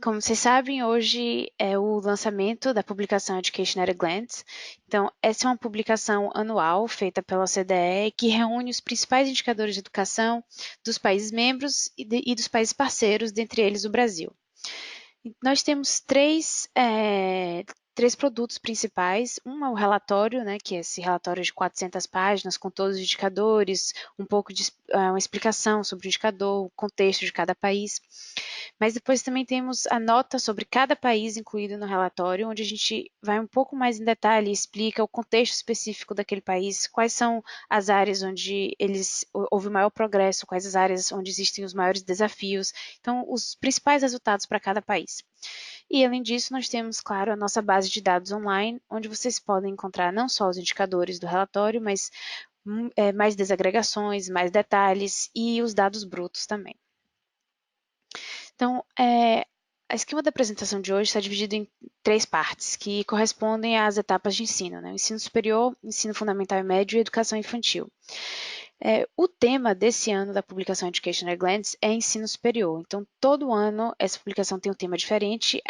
Como vocês sabem, hoje é o lançamento da publicação Education at a Glance. Então, essa é uma publicação anual feita pela OCDE que reúne os principais indicadores de educação dos países membros e dos países parceiros, dentre eles o Brasil. Nós temos três produtos principais. Um é o relatório, né, que é esse relatório de 400 páginas com todos os indicadores, um pouco de uma explicação sobre o indicador, o contexto de cada país. Mas depois também temos a nota sobre cada país incluído no relatório, onde a gente vai um pouco mais em detalhe e explica o contexto específico daquele país, quais são as áreas onde houve maior progresso, quais as áreas onde existem os maiores desafios. Então, os principais resultados para cada país. E, além disso, nós temos, claro, a nossa base de dados online, onde vocês podem encontrar não só os indicadores do relatório, mas mais desagregações, mais detalhes e os dados brutos também. Então, a esquema da apresentação de hoje está dividido em três partes, que correspondem às etapas de ensino, né? O ensino superior, ensino fundamental e médio e educação infantil. O tema desse ano da publicação Education at a Glance é ensino superior. Então, todo ano essa publicação tem um tema diferente,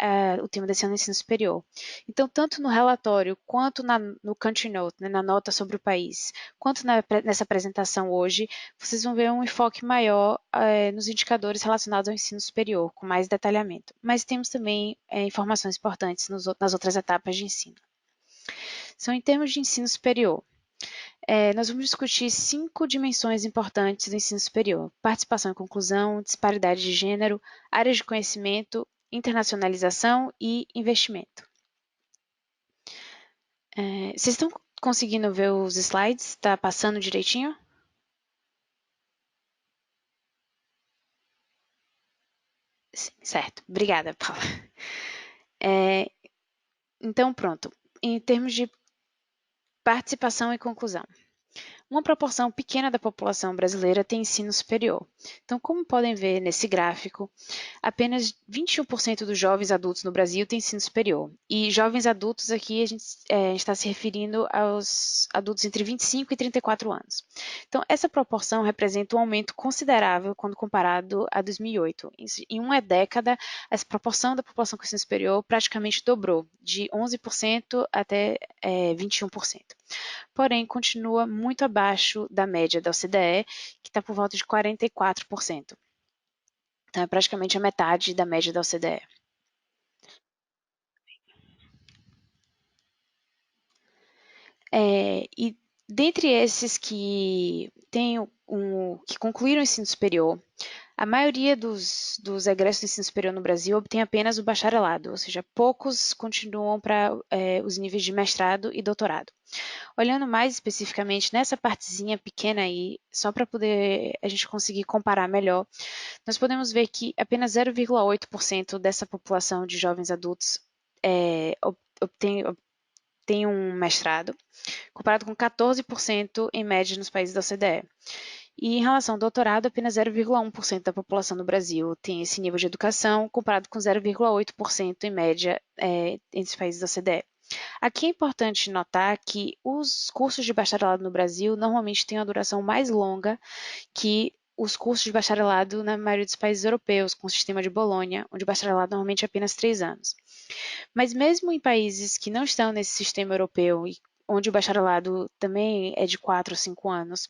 o tema desse ano é ensino superior. Então, tanto no relatório, quanto no country note, né, na nota sobre o país, quanto nessa apresentação hoje, vocês vão ver um enfoque maior nos indicadores relacionados ao ensino superior, com mais detalhamento. Mas temos também informações importantes nas outras etapas de ensino. São em termos de ensino superior. Nós vamos discutir 5 dimensões importantes do ensino superior: participação e conclusão, disparidade de gênero, áreas de conhecimento, internacionalização e investimento. Vocês estão conseguindo ver os slides? Está passando direitinho? Sim, certo. Obrigada, Paula. Então, pronto. Em termos de participação e conclusão. Uma proporção pequena da população brasileira tem ensino superior. Então, como podem ver nesse gráfico, apenas 21% dos jovens adultos no Brasil têm ensino superior. E jovens adultos aqui a gente está se referindo aos adultos entre 25 e 34 anos. Então, essa proporção representa um aumento considerável quando comparado a 2008. Em uma década, essa proporção da população com ensino superior praticamente dobrou, de 11% até 21%. Porém, continua muito abaixo da média da OCDE, que está por volta de 44%. Então, é praticamente a metade da média da OCDE. E dentre esses que que concluíram o ensino superior, a maioria dos egressos do ensino superior no Brasil obtém apenas o bacharelado, ou seja, poucos continuam para os níveis de mestrado e doutorado. Olhando mais especificamente nessa partezinha pequena aí, só para poder a gente conseguir comparar melhor, nós podemos ver que apenas 0,8% dessa população de jovens adultos tem um mestrado, comparado com 14% em média nos países da OCDE. E em relação ao doutorado, apenas 0,1% da população do Brasil tem esse nível de educação, comparado com 0,8% em média entre os países da OCDE. Aqui é importante notar que os cursos de bacharelado no Brasil normalmente têm uma duração mais longa que os cursos de bacharelado na maioria dos países europeus, com o sistema de Bolonha, onde o bacharelado normalmente é apenas 3 anos. Mas mesmo em países que não estão nesse sistema europeu, onde o bacharelado também é de 4 ou 5 anos,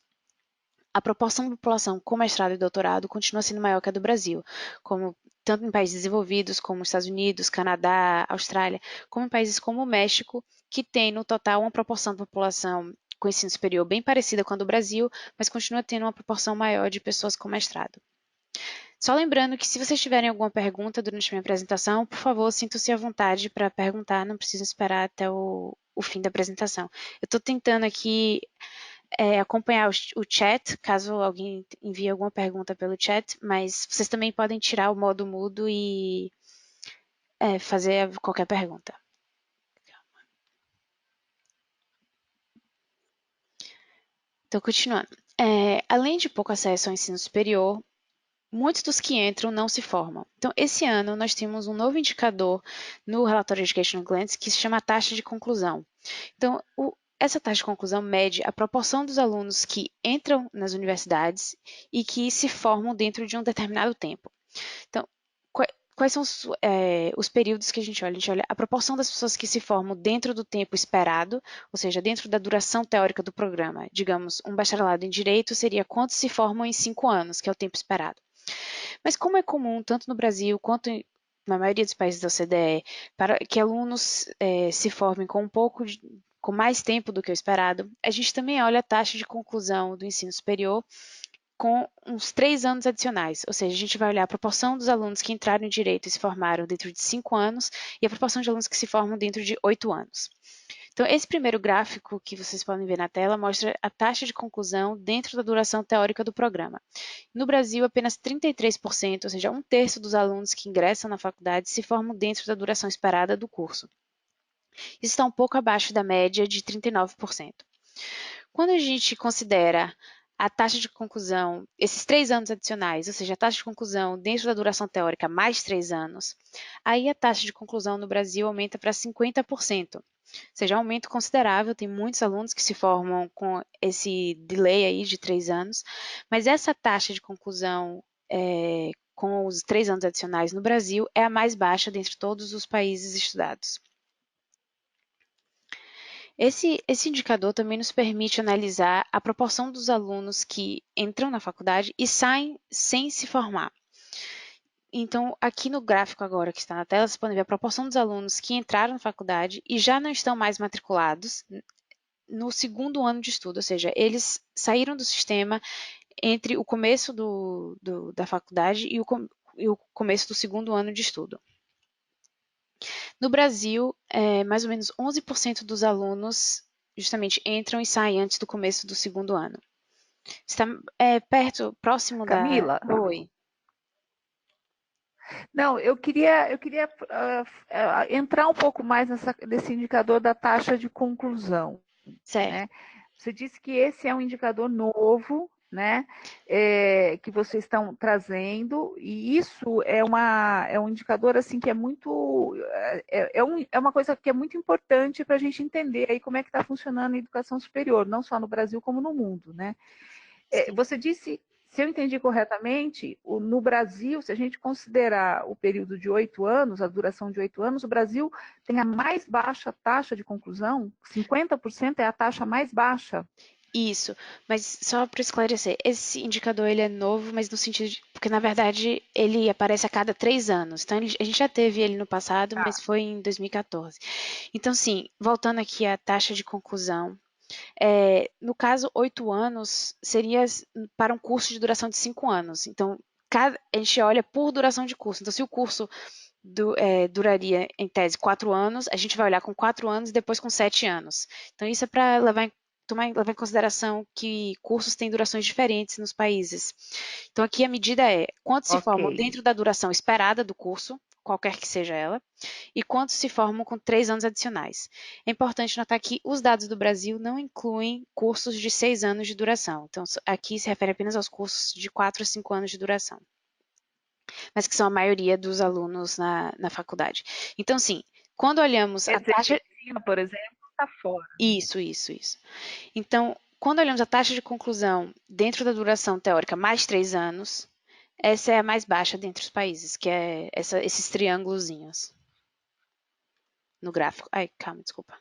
a proporção da população com mestrado e doutorado continua sendo maior que a do Brasil, tanto em países desenvolvidos como Estados Unidos, Canadá, Austrália, como em países como o México, que tem no total uma proporção da população com ensino superior bem parecida com a do Brasil, mas continua tendo uma proporção maior de pessoas com mestrado. Só lembrando que se vocês tiverem alguma pergunta durante a minha apresentação, por favor, sintam-se à vontade para perguntar, não precisam esperar até o fim da apresentação. Eu estou tentando aqui acompanhar o chat, caso alguém envie alguma pergunta pelo chat, mas vocês também podem tirar o modo mudo e fazer qualquer pergunta. Então, continuando. Além de pouco acesso ao ensino superior, muitos dos que entram não se formam. Então, esse ano, nós temos um novo indicador no relatório Education at a Glance que se chama taxa de conclusão. Então, essa taxa de conclusão mede a proporção dos alunos que entram nas universidades e que se formam dentro de um determinado tempo. Então, quais são os períodos que a gente olha? A gente olha a proporção das pessoas que se formam dentro do tempo esperado, ou seja, dentro da duração teórica do programa. Digamos, um bacharelado em Direito seria quantos se formam em 5 anos, que é o tempo esperado. Mas como é comum, tanto no Brasil quanto na maioria dos países da OCDE, para que alunos se formem com mais tempo do que o esperado, a gente também olha a taxa de conclusão do ensino superior com uns 3 anos adicionais, ou seja, a gente vai olhar a proporção dos alunos que entraram em Direito e se formaram dentro de 5 anos e a proporção de alunos que se formam dentro de 8 anos. Então, esse primeiro gráfico que vocês podem ver na tela mostra a taxa de conclusão dentro da duração teórica do programa. No Brasil, apenas 33%, ou seja, um terço dos alunos que ingressam na faculdade se formam dentro da duração esperada do curso. Isso está um pouco abaixo da média de 39%. Quando a gente considera a taxa de conclusão, esses 3 anos adicionais, ou seja, a taxa de conclusão dentro da duração teórica mais 3 anos, aí a taxa de conclusão no Brasil aumenta para 50%. Ou seja, um aumento considerável, tem muitos alunos que se formam com esse delay aí de 3 anos, mas essa taxa de conclusão com os 3 anos adicionais no Brasil é a mais baixa dentre todos os países estudados. Esse indicador também nos permite analisar a proporção dos alunos que entram na faculdade e saem sem se formar. Então, aqui no gráfico agora que está na tela, vocês podem ver a proporção dos alunos que entraram na faculdade e já não estão mais matriculados no segundo ano de estudo, ou seja, eles saíram do sistema entre o começo da faculdade e o começo do segundo ano de estudo. No Brasil, mais ou menos 11% dos alunos justamente entram e saem antes do começo do segundo ano. Está próximo da... Camila, Oi. não, eu queria entrar um pouco mais nesse indicador da taxa de conclusão, Certo. né? Você disse que esse é um indicador novo, né? Que vocês estão trazendo, e isso é um indicador assim que é muito é uma coisa que é muito importante para a gente entender aí como é que está funcionando a educação superior, não só no Brasil como no mundo, né? Sim. Você disse, se eu entendi corretamente, no Brasil, se a gente considerar o período de 8 anos, a duração de 8 anos, o Brasil tem a mais baixa taxa de conclusão, 50% é a taxa mais baixa. Isso, mas só para esclarecer, esse indicador ele é novo, mas no sentido de, porque na verdade ele aparece a cada 3 anos. Então a gente já teve ele no passado, mas foi em 2014. Então, sim, voltando aqui à taxa de conclusão, no caso, 8 anos seria para um curso de duração de 5 anos. Então, a gente olha por duração de curso. Então, se o curso duraria, em tese, 4 anos, a gente vai olhar com 4 anos e depois com 7 anos. Então, isso é para levar em consideração que cursos têm durações diferentes nos países. Então, aqui a medida é quantos se Ok. formam dentro da duração esperada do curso, qualquer que seja ela, e quantos se formam com 3 anos adicionais. É importante notar que os dados do Brasil não incluem cursos de 6 anos de duração. Então, aqui se refere apenas aos cursos de 4 a 5 anos de duração, mas que são a maioria dos alunos na faculdade. Então, sim, quando olhamos Quer a dizer, taxa. medicina, por exemplo, está fora. Isso. Então, quando olhamos a taxa de conclusão dentro da duração teórica mais 3 anos, essa é a mais baixa dentre os países, que é esses triângulozinhos no gráfico. Ai, calma, desculpa.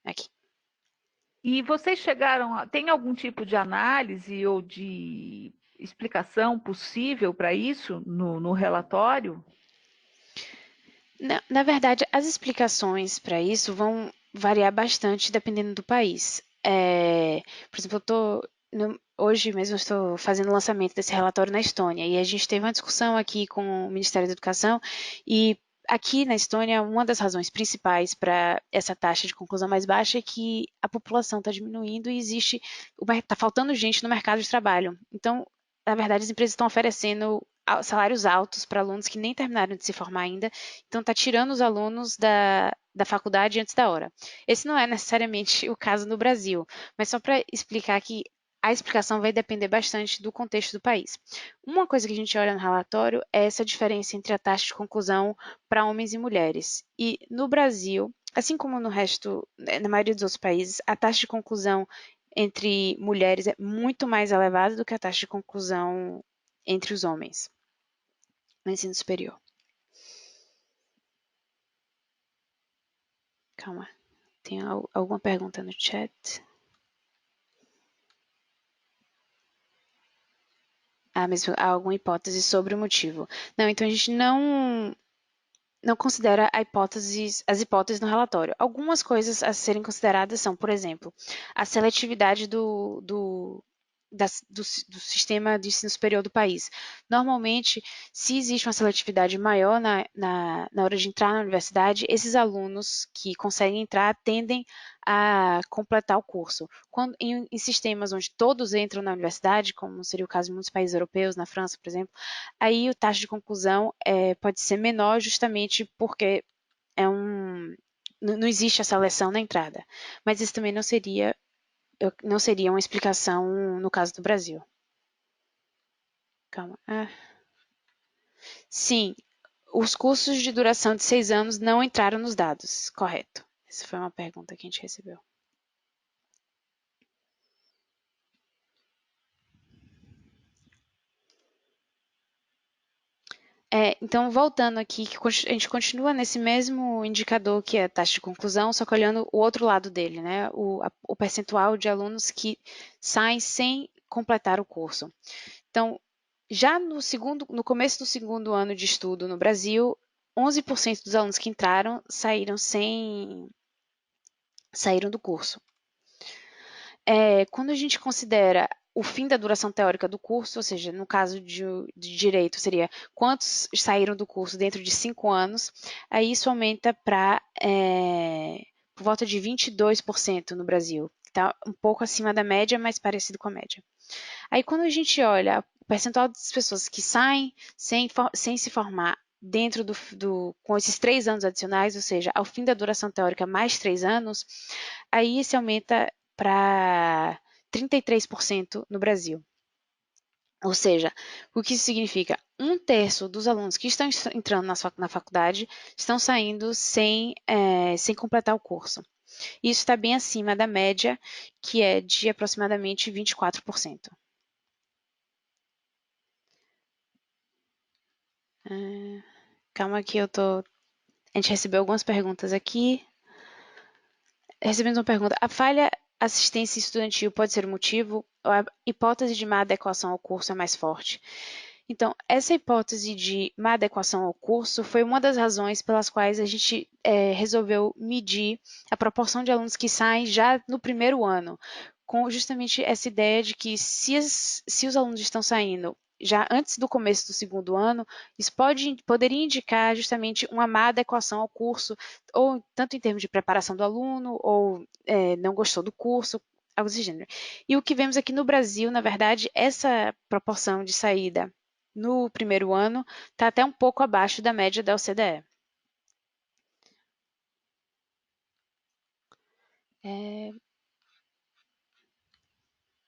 Aqui. E vocês tem algum tipo de análise ou de explicação possível para isso no relatório? Na verdade, as explicações para isso vão variar bastante dependendo do país. Por exemplo, hoje mesmo estou fazendo o lançamento desse relatório na Estônia e a gente teve uma discussão aqui com o Ministério da Educação e aqui na Estônia uma das razões principais para essa taxa de conclusão mais baixa é que a população está diminuindo e está faltando gente no mercado de trabalho. Então, na verdade, as empresas estão oferecendo salários altos para alunos que nem terminaram de se formar ainda, então está tirando os alunos da faculdade antes da hora. Esse não é necessariamente o caso no Brasil, mas só para explicar que a explicação vai depender bastante do contexto do país. Uma coisa que a gente olha no relatório é essa diferença entre a taxa de conclusão para homens e mulheres. E no Brasil, assim como no resto, na maioria dos outros países, a taxa de conclusão entre mulheres é muito mais elevada do que a taxa de conclusão entre os homens. no ensino superior. Calma, tem alguma pergunta no chat? Mesmo há alguma hipótese sobre o motivo. Não, então a gente não considera as hipóteses no relatório. Algumas coisas a serem consideradas são, por exemplo, a seletividade do sistema de ensino superior do país. Normalmente, se existe uma seletividade maior na hora de entrar na universidade, esses alunos que conseguem entrar tendem a completar o curso. Quando, em sistemas onde todos entram na universidade, como seria o caso de muitos países europeus, na França, por exemplo, aí o taxa de conclusão pode ser menor justamente porque não existe a seleção na entrada. Mas isso também não seria uma explicação no caso do Brasil. Calma. Sim, os cursos de duração de 6 anos não entraram nos dados, correto. Essa foi uma pergunta que a gente recebeu. Então, voltando aqui, que a gente continua nesse mesmo indicador que é a taxa de conclusão, só que olhando o outro lado dele, né? O percentual de alunos que saem sem completar o curso. Então, já no começo do segundo ano de estudo no Brasil, 11% dos alunos que entraram saíram do curso. Quando a gente considera o fim da duração teórica do curso, ou seja, no caso de direito, seria quantos saíram do curso dentro de 5 anos, aí isso aumenta para por volta de 22% no Brasil. Está um pouco acima da média, mas parecido com a média. Aí quando a gente olha o percentual das pessoas que saem sem se formar dentro com esses 3 anos adicionais, ou seja, ao fim da duração teórica mais 3 anos, aí se aumenta para 33% no Brasil. Ou seja, o que isso significa? 1/3 dos alunos que estão entrando na faculdade estão saindo sem completar o curso. Isso está bem acima da média, que é de aproximadamente 24%. Calma que a gente recebeu algumas perguntas aqui. Recebemos uma pergunta. A falha assistência estudantil pode ser o motivo ou a hipótese de má adequação ao curso é mais forte? Então, essa hipótese de má adequação ao curso foi uma das razões pelas quais a gente resolveu medir a proporção de alunos que saem já no primeiro ano, com justamente essa ideia de que se os alunos estão saindo já antes do começo do segundo ano, isso poderia indicar justamente uma má adequação ao curso, ou tanto em termos de preparação do aluno, ou não gostou do curso, algo desse gênero. E o que vemos aqui no Brasil, na verdade, essa proporção de saída no primeiro ano está até um pouco abaixo da média da OCDE.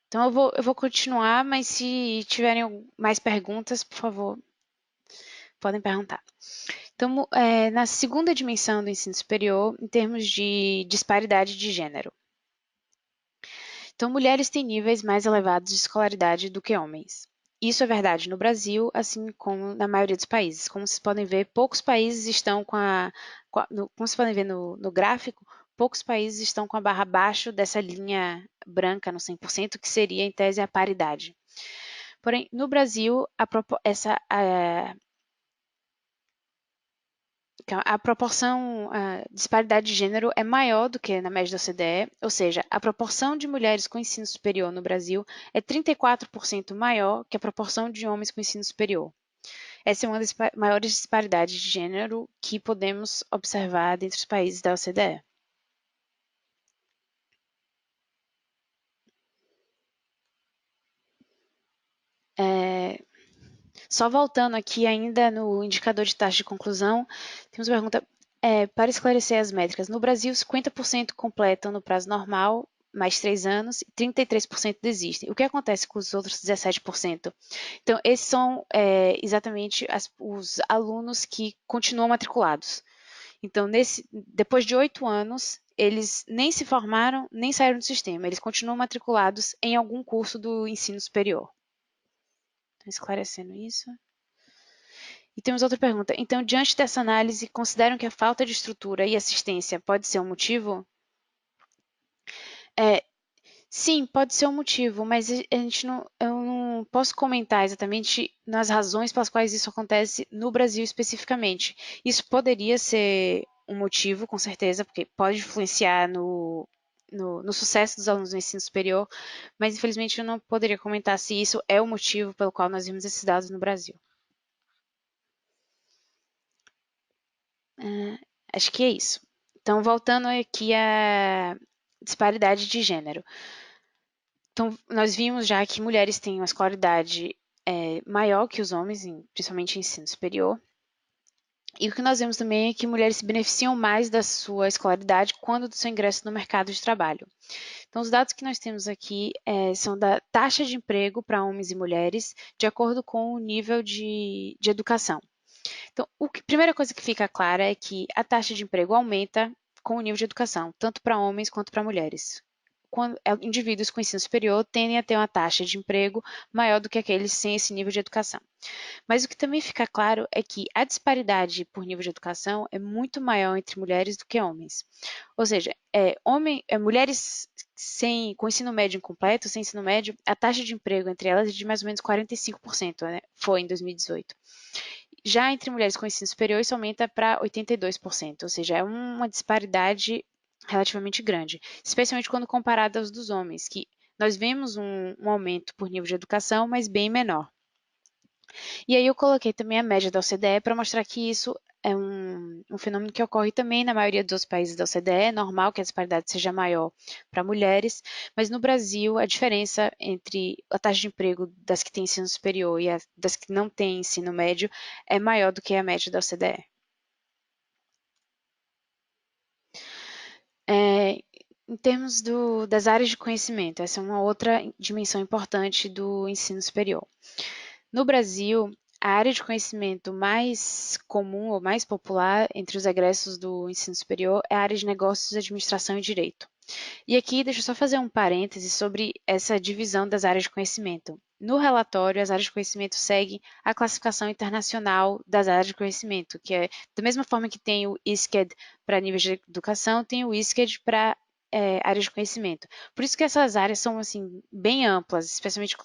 Então eu vou continuar, mas se tiverem mais perguntas, por favor, podem perguntar. Então, na segunda dimensão do ensino superior, em termos de disparidade de gênero. Então, mulheres têm níveis mais elevados de escolaridade do que homens. Isso é verdade no Brasil, assim como na maioria dos países. Como vocês podem ver, poucos países estão como vocês podem ver no gráfico, poucos países estão com a barra abaixo dessa linha branca no 100%, que seria, em tese, a paridade. Porém, no Brasil, a proporção, a disparidade de gênero é maior do que na média da OCDE, ou seja, a proporção de mulheres com ensino superior no Brasil é 34% maior que a proporção de homens com ensino superior. Essa é uma das maiores disparidades de gênero que podemos observar dentre os países da OCDE. Só voltando aqui ainda no indicador de taxa de conclusão, temos uma pergunta para esclarecer as métricas. No Brasil, 50% completam no prazo normal, mais 3 anos, e 33% desistem. O que acontece com os outros 17%? Então, esses são exatamente os alunos que continuam matriculados. Então, depois de 8 anos, eles nem se formaram, nem saíram do sistema. Eles continuam matriculados em algum curso do ensino superior. Esclarecendo isso. E temos outra pergunta. Então, diante dessa análise, consideram que a falta de estrutura e assistência pode ser um motivo? É, sim, pode ser um motivo, mas eu não posso comentar exatamente nas razões pelas quais isso acontece no Brasil especificamente. Isso poderia ser um motivo, com certeza, porque pode influenciar no sucesso dos alunos do ensino superior, mas infelizmente eu não poderia comentar se isso é o motivo pelo qual nós vimos esses dados no Brasil. Acho que é isso. Então, voltando aqui à disparidade de gênero. Então, nós vimos já que mulheres têm uma escolaridade maior que os homens, principalmente em ensino superior. E o que nós vemos também é que mulheres se beneficiam mais da sua escolaridade quando do seu ingresso no mercado de trabalho. Então, os dados que nós temos aqui são da taxa de emprego para homens e mulheres, de acordo com o nível de educação. Então, a primeira coisa que fica clara é que a taxa de emprego aumenta com o nível de educação, tanto para homens quanto para mulheres. Quando indivíduos com ensino superior tendem a ter uma taxa de emprego maior do que aqueles sem esse nível de educação. Mas o que também fica claro é que a disparidade por nível de educação é muito maior entre mulheres do que homens. Ou seja, mulheres com ensino médio incompleto, sem ensino médio, a taxa de emprego entre elas é de mais ou menos 45%, né? Foi em 2018. Já entre mulheres com ensino superior, isso aumenta para 82%, ou seja, é uma disparidade relativamente grande, especialmente quando comparada aos dos homens, que nós vemos um aumento por nível de educação, mas bem menor. E aí eu coloquei também a média da OCDE para mostrar que isso é um fenômeno que ocorre também na maioria dos países da OCDE. É normal que a disparidade seja maior para mulheres, mas no Brasil a diferença entre a taxa de emprego das que têm ensino superior e das que não têm ensino médio é maior do que a média da OCDE. Em termos das áreas de conhecimento, essa é uma outra dimensão importante do ensino superior. No Brasil, a área de conhecimento mais comum ou mais popular entre os egressos do ensino superior é a área de negócios, administração e direito. E aqui, deixa eu só fazer um parêntese sobre essa divisão das áreas de conhecimento. No relatório, as áreas de conhecimento seguem a classificação internacional das áreas de conhecimento, que é da mesma forma que tem o ISCED para níveis de educação, tem o ISCED para áreas de conhecimento. Por isso que essas áreas são assim bem amplas, especialmente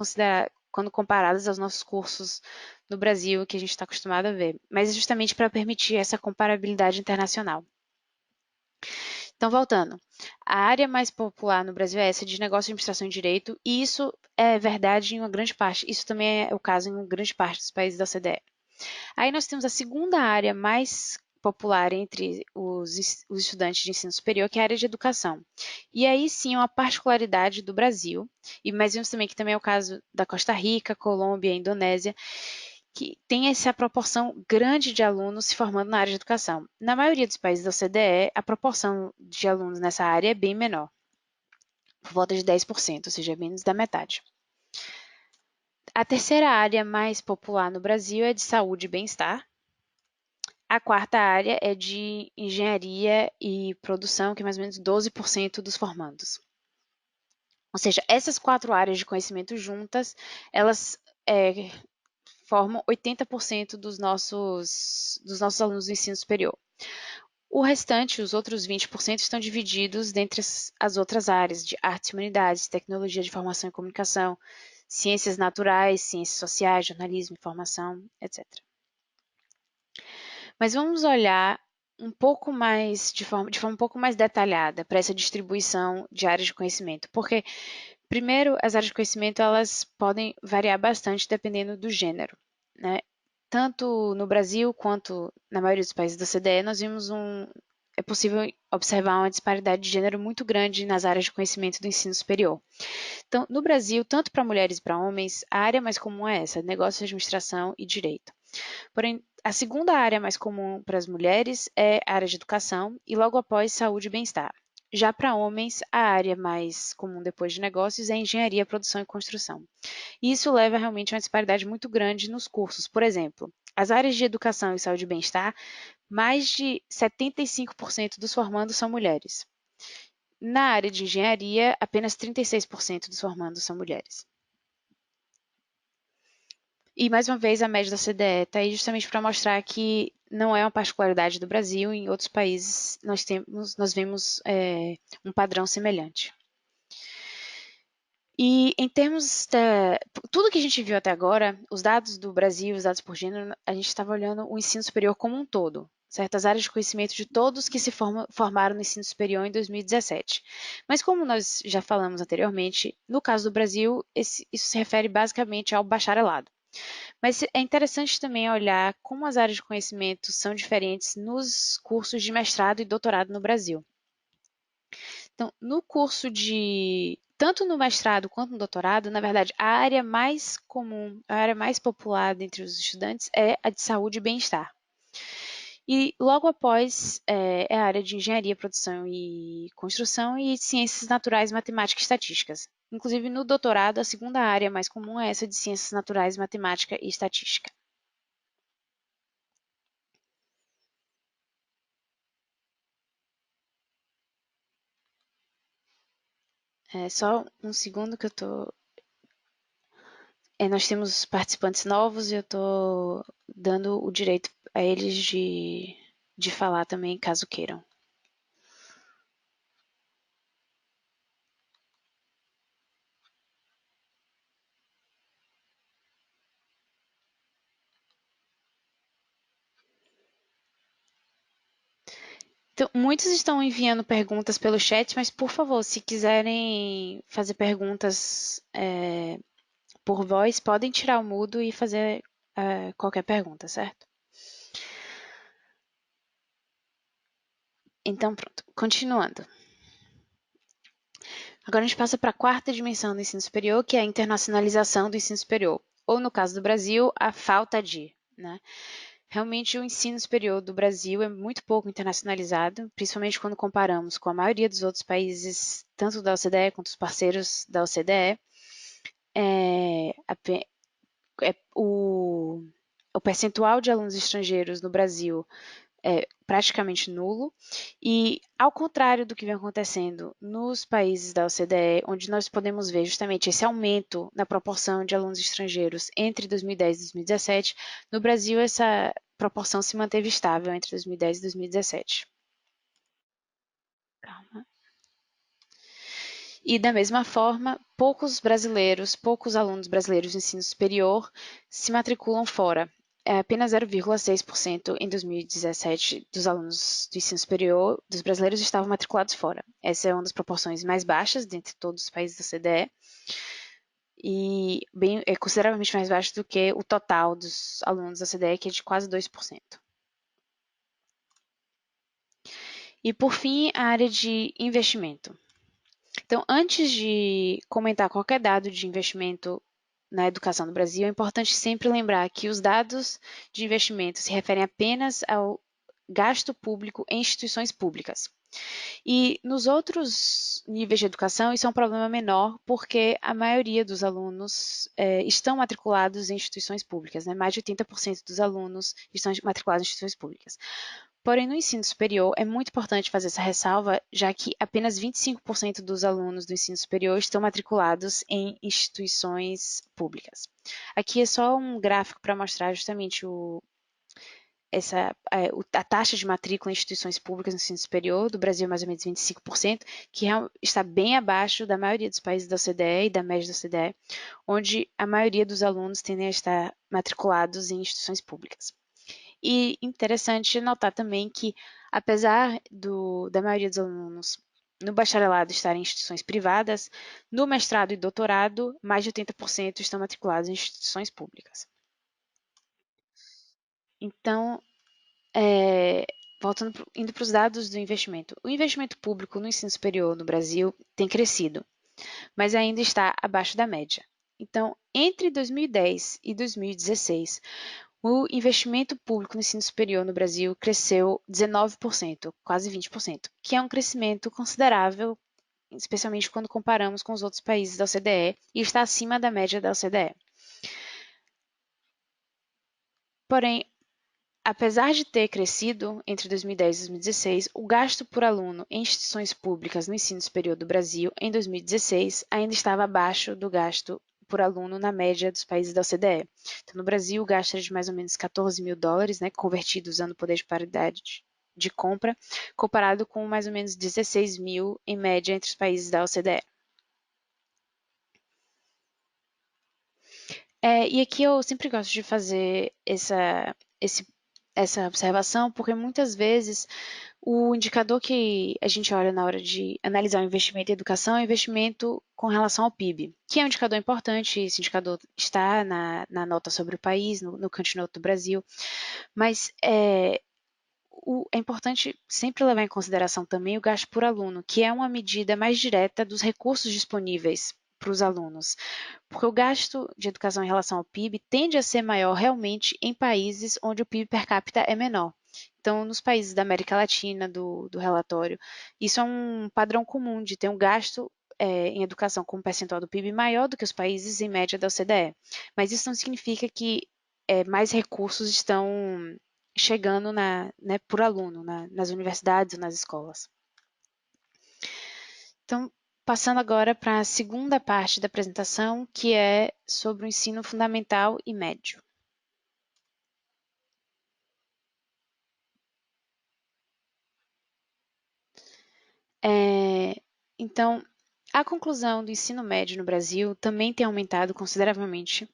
quando comparadas aos nossos cursos no Brasil, que a gente está acostumado a ver. Mas é justamente para permitir essa comparabilidade internacional. Então, voltando, a área mais popular no Brasil é essa de negócio, administração e direito, e isso é verdade em uma grande parte, isso também é o caso em uma grande parte dos países da OCDE. Aí nós temos a segunda área mais popular entre os estudantes de ensino superior, que é a área de educação. E aí sim é uma particularidade do Brasil, mas vemos também que também é o caso da Costa Rica, Colômbia, Indonésia, que tem essa proporção grande de alunos se formando na área de educação. Na maioria dos países da OCDE, a proporção de alunos nessa área é bem menor, por volta de 10%, ou seja, menos da metade. A terceira área mais popular no Brasil é de saúde e bem-estar. A quarta área é de engenharia e produção, que é mais ou menos 12% dos formandos. Ou seja, essas quatro áreas de conhecimento juntas, elas formam 80% dos nossos alunos do ensino superior. O restante, os outros 20%, estão divididos dentre as outras áreas de artes e humanidades, tecnologia de informação e comunicação, ciências naturais, ciências sociais, jornalismo, informação, etc. Mas vamos olhar um pouco mais, de forma um pouco mais detalhada para essa distribuição de áreas de conhecimento, porque, primeiro, as áreas de conhecimento elas podem variar bastante dependendo do gênero, né? Tanto no Brasil quanto na maioria dos países da OCDE, nós vimos é possível observar uma disparidade de gênero muito grande nas áreas de conhecimento do ensino superior. Então, no Brasil, tanto para mulheres e para homens, a área mais comum é essa, negócio, administração e direito. Porém, a segunda área mais comum para as mulheres é a área de educação e logo após saúde e bem-estar. Já para homens, a área mais comum depois de negócios é engenharia, produção e construção. E isso leva realmente a uma disparidade muito grande nos cursos. Por exemplo, as áreas de educação e saúde e bem-estar, mais de 75% dos formandos são mulheres. Na área de engenharia, apenas 36% dos formandos são mulheres. E, mais uma vez, a média da CDE está aí justamente para mostrar que não é uma particularidade do Brasil, em outros países nós vemos um padrão semelhante. E em termos tudo que a gente viu até agora, os dados do Brasil, os dados por gênero, a gente estava olhando o ensino superior como um todo, certas áreas de conhecimento de todos que se formaram no ensino superior em 2017. Mas como nós já falamos anteriormente, no caso do Brasil, isso se refere basicamente ao bacharelado. Mas é interessante também olhar como as áreas de conhecimento são diferentes nos cursos de mestrado e doutorado no Brasil. Então, no curso tanto no mestrado quanto no doutorado, na verdade, a área mais comum, a área mais popular entre os estudantes é a de saúde e bem-estar. E logo após é a área de engenharia, produção e construção e ciências naturais, matemática e estatísticas. Inclusive, no doutorado, a segunda área mais comum é essa de ciências naturais, matemática e estatística. Só um segundo que eu tô. Nós temos participantes novos e eu tô dando o direito a eles de falar também, caso queiram. Então, muitos estão enviando perguntas pelo chat, mas por favor, se quiserem fazer perguntas por voz, podem tirar o mudo e fazer qualquer pergunta, certo? Então, pronto. Continuando. Agora a gente passa para a quarta dimensão do ensino superior, que é a internacionalização do ensino superior. Ou, no caso do Brasil, a falta de, né? Realmente, o ensino superior do Brasil é muito pouco internacionalizado, principalmente quando comparamos com a maioria dos outros países, tanto da OCDE quanto os parceiros da OCDE. O percentual de alunos estrangeiros no Brasil é praticamente nulo, e ao contrário do que vem acontecendo nos países da OCDE, onde nós podemos ver justamente esse aumento na proporção de alunos estrangeiros entre 2010 e 2017, no Brasil essa proporção se manteve estável entre 2010 e 2017. Calma. E da mesma forma, poucos alunos brasileiros do ensino superior se matriculam fora. Apenas 0,6% em 2017 dos alunos do ensino superior dos brasileiros estavam matriculados fora. Essa é uma das proporções mais baixas dentre todos os países da OCDE e é consideravelmente mais baixo do que o total dos alunos da OCDE, que é de quase 2%. E por fim, a área de investimento. Então, antes de comentar qualquer dado de investimento na educação no Brasil, é importante sempre lembrar que os dados de investimento se referem apenas ao gasto público em instituições públicas. E nos outros níveis de educação, isso é um problema menor, porque a maioria dos alunos estão matriculados em instituições públicas, né? Mais de 80% dos alunos estão matriculados em instituições públicas. Porém, no ensino superior, é muito importante fazer essa ressalva, já que apenas 25% dos alunos do ensino superior estão matriculados em instituições públicas. Aqui é só um gráfico para mostrar justamente a taxa de matrícula em instituições públicas no ensino superior do Brasil é mais ou menos 25%, que está bem abaixo da maioria dos países da OCDE e da média da OCDE, onde a maioria dos alunos tendem a estar matriculados em instituições públicas. E interessante notar também que, apesar da maioria dos alunos no bacharelado estarem em instituições privadas, no mestrado e doutorado, mais de 80% estão matriculados em instituições públicas. Então, indo para os dados do investimento. O investimento público no ensino superior no Brasil tem crescido, mas ainda está abaixo da média. Então, entre 2010 e 2016, o investimento público no ensino superior no Brasil cresceu 19%, quase 20%, que é um crescimento considerável, especialmente quando comparamos com os outros países da OCDE, e está acima da média da OCDE. Porém, apesar de ter crescido entre 2010 e 2016, o gasto por aluno em instituições públicas no ensino superior do Brasil em 2016 ainda estava abaixo do gasto por aluno na média dos países da OCDE. Então, no Brasil, o gasto era de mais ou menos US$ 14.000, né, convertido usando o poder de paridade de compra, comparado com mais ou menos 16 mil em média entre os países da OCDE. E aqui eu sempre gosto de fazer essa observação, porque muitas vezes o indicador que a gente olha na hora de analisar o investimento em educação é o investimento com relação ao PIB, que é um indicador importante. Esse indicador está na nota sobre o país, no Cantinhoto do Brasil, mas é importante sempre levar em consideração também o gasto por aluno, que é uma medida mais direta dos recursos disponíveis para os alunos, porque o gasto de educação em relação ao PIB tende a ser maior realmente em países onde o PIB per capita é menor. Então, nos países da América Latina, do relatório, isso é um padrão comum de ter um gasto em educação com um percentual do PIB maior do que os países em média da OCDE. Mas isso não significa que mais recursos estão chegando por aluno nas universidades ou nas escolas. Então, passando agora para a segunda parte da apresentação, que é sobre o ensino fundamental e médio. Então, a conclusão do ensino médio no Brasil também tem aumentado consideravelmente,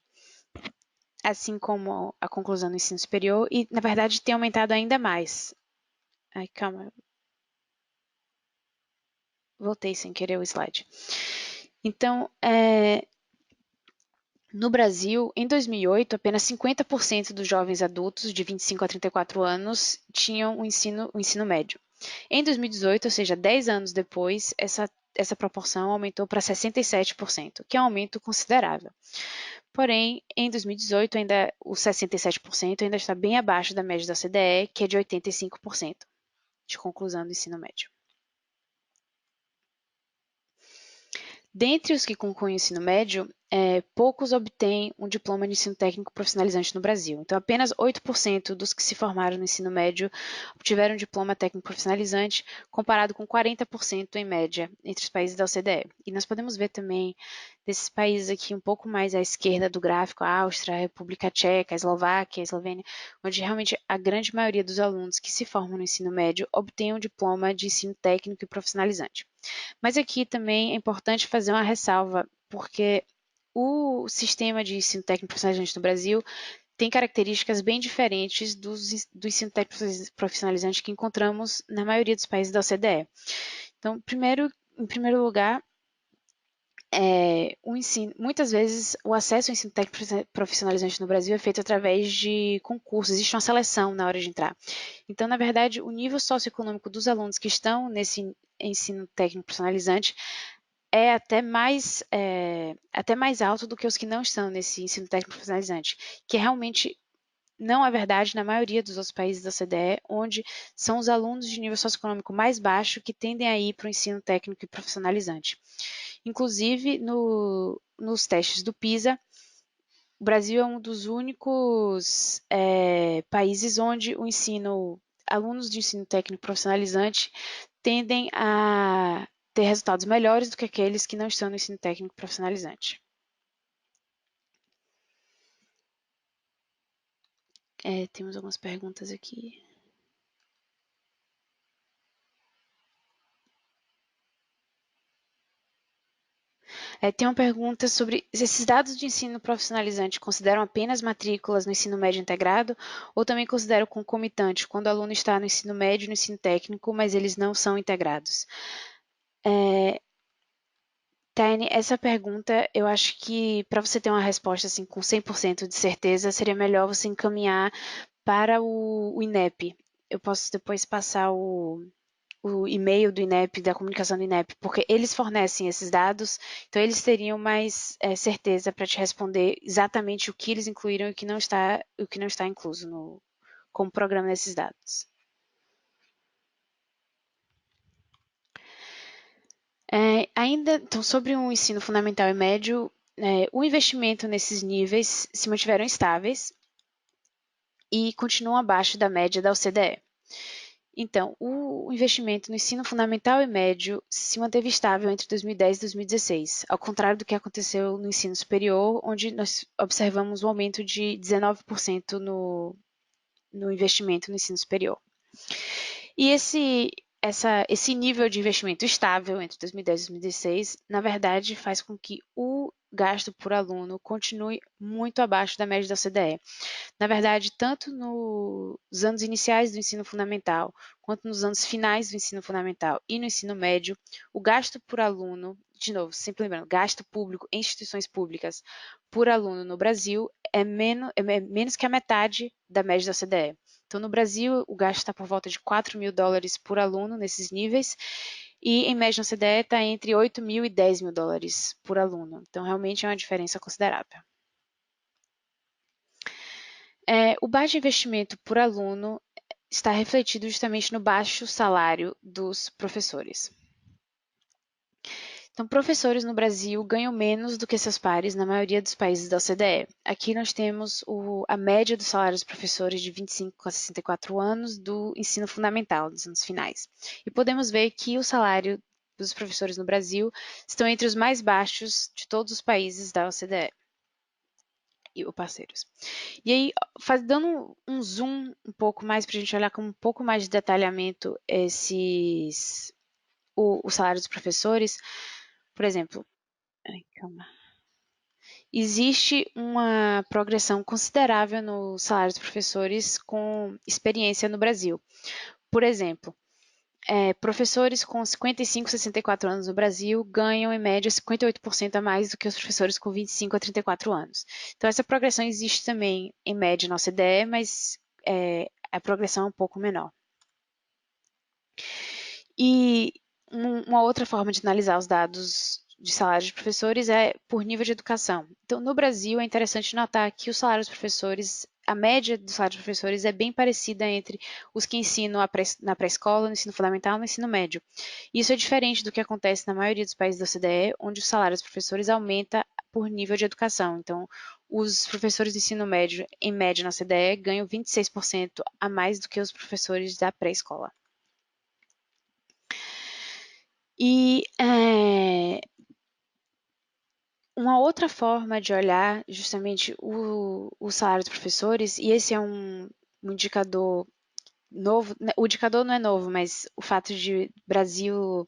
assim como a conclusão do ensino superior, e, na verdade, tem aumentado ainda mais. Ai, calma. Voltei sem querer o slide. Então, no Brasil, em 2008, apenas 50% dos jovens adultos de 25 a 34 anos tinham o ensino médio. Em 2018, ou seja, 10 anos depois, essa proporção aumentou para 67%, que é um aumento considerável. Porém, em 2018, ainda os 67% ainda está bem abaixo da média da OCDE, que é de 85% de conclusão do ensino médio. Dentre os que concluem o ensino médio, poucos obtêm um diploma de ensino técnico profissionalizante no Brasil. Então, apenas 8% dos que se formaram no ensino médio obtiveram um diploma técnico profissionalizante, comparado com 40% em média entre os países da OCDE. E nós podemos ver também desses países aqui um pouco mais à esquerda do gráfico, a Áustria, a República Tcheca, a Eslováquia, a Eslovênia, onde realmente a grande maioria dos alunos que se formam no ensino médio obtêm um diploma de ensino técnico e profissionalizante. Mas aqui também é importante fazer uma ressalva, porque o sistema de ensino técnico profissionalizante no Brasil tem características bem diferentes do ensino técnico profissionalizante que encontramos na maioria dos países da OCDE. Então, em primeiro lugar, muitas vezes o acesso ao ensino técnico profissionalizante no Brasil é feito através de concursos, existe uma seleção na hora de entrar. Então, na verdade, o nível socioeconômico dos alunos que estão nesse ensino técnico profissionalizante é até mais alto do que os que não estão nesse ensino técnico profissionalizante, que realmente não é verdade na maioria dos outros países da OCDE, onde são os alunos de nível socioeconômico mais baixo que tendem a ir para o ensino técnico e profissionalizante. Inclusive, nos testes do PISA, o Brasil é um dos únicos países onde alunos de ensino técnico profissionalizante tendem a ter resultados melhores do que aqueles que não estão no ensino técnico profissionalizante. Temos algumas perguntas aqui. Tem uma pergunta sobre se esses dados de ensino profissionalizante consideram apenas matrículas no ensino médio integrado ou também consideram concomitante quando o aluno está no ensino médio e no ensino técnico, mas eles não são integrados. Taine, essa pergunta, eu acho que para você ter uma resposta assim, com 100% de certeza, seria melhor você encaminhar para o INEP. Eu posso depois passar o e-mail do INEP, da comunicação do INEP, porque eles fornecem esses dados, então eles teriam mais certeza para te responder exatamente o que eles incluíram e o que não está incluso como programa nesses dados. Ainda, então, sobre o ensino fundamental e médio, o investimento nesses níveis se mantiveram estáveis e continuam abaixo da média da OCDE. Então, o investimento no ensino fundamental e médio se manteve estável entre 2010 e 2016, ao contrário do que aconteceu no ensino superior, onde nós observamos um aumento de 19% no investimento no ensino superior. E esse nível de investimento estável entre 2010 e 2016, na verdade, faz com que o gasto por aluno continue muito abaixo da média da OCDE. Na verdade, tanto nos anos iniciais do ensino fundamental, quanto nos anos finais do ensino fundamental e no ensino médio, o gasto por aluno, de novo, sempre lembrando, gasto público em instituições públicas por aluno no Brasil é menos que a metade da média da OCDE. Então, no Brasil, o gasto está por volta de 4 mil dólares por aluno nesses níveis, e em média na OCDE está entre 8 mil e 10 mil dólares por aluno. Então, realmente é uma diferença considerável. O baixo investimento por aluno está refletido justamente no baixo salário dos professores. Então, professores no Brasil ganham menos do que seus pares na maioria dos países da OCDE. Aqui nós temos a média dos salários dos professores de 25 a 64 anos do ensino fundamental, dos anos finais. E podemos ver que o salário dos professores no Brasil estão entre os mais baixos de todos os países da OCDE e parceiros. E aí, dando um zoom um pouco mais para a gente olhar com um pouco mais de detalhamento o salário dos professores, por exemplo, existe uma progressão considerável no salário dos professores com experiência no Brasil. Por exemplo, professores com 55, 64 anos no Brasil ganham, em média, 58% a mais do que os professores com 25 a 34 anos. Então, essa progressão existe também, em média, na OCDE, mas a progressão é um pouco menor. E uma outra forma de analisar os dados de salários de professores é por nível de educação. Então, no Brasil, é interessante notar que os salários dos professores, a média dos salários dos professores é bem parecida entre os que ensinam na pré-escola, no ensino fundamental e no ensino médio. Isso é diferente do que acontece na maioria dos países da OCDE, onde os salários dos professores aumentam por nível de educação. Então, os professores de ensino médio, em média na OCDE, ganham 26% a mais do que os professores da pré-escola. E uma outra forma de olhar justamente o salário dos professores, e esse é um indicador novo, o indicador não é novo, mas o fato de Brasil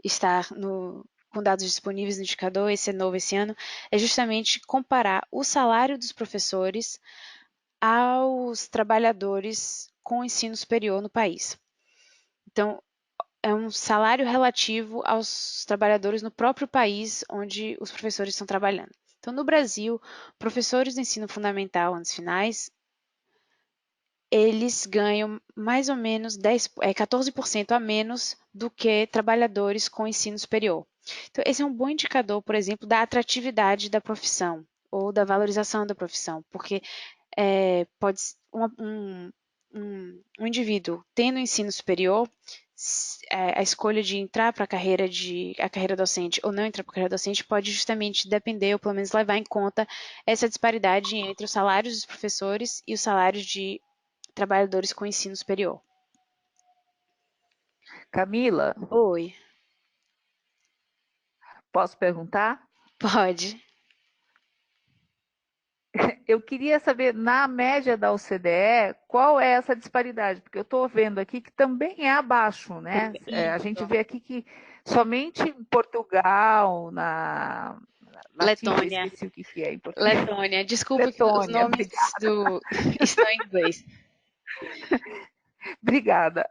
estar com dados disponíveis no indicador, esse é novo esse ano, é justamente comparar o salário dos professores aos trabalhadores com ensino superior no país. Então, é um salário relativo aos trabalhadores no próprio país onde os professores estão trabalhando. Então, no Brasil, professores do ensino fundamental, anos finais, eles ganham mais ou menos 14% a menos do que trabalhadores com ensino superior. Então, esse é um bom indicador, por exemplo, da atratividade da profissão ou da valorização da profissão, porque pode um indivíduo tendo ensino superior, a escolha de entrar para a carreira docente ou não entrar para a carreira docente pode justamente depender, ou pelo menos levar em conta, essa disparidade entre os salários dos professores e os salários de trabalhadores com ensino superior. Camila, Oi, posso perguntar? pode. Eu queria saber, na média da OCDE, qual é essa disparidade? Porque eu estou vendo aqui que também é abaixo, né? A gente vê aqui que somente em Portugal, na FIFA, Letônia. esqueci o que é em português. Letônia. Desculpa que os Letônia, nomes estão em inglês. obrigada.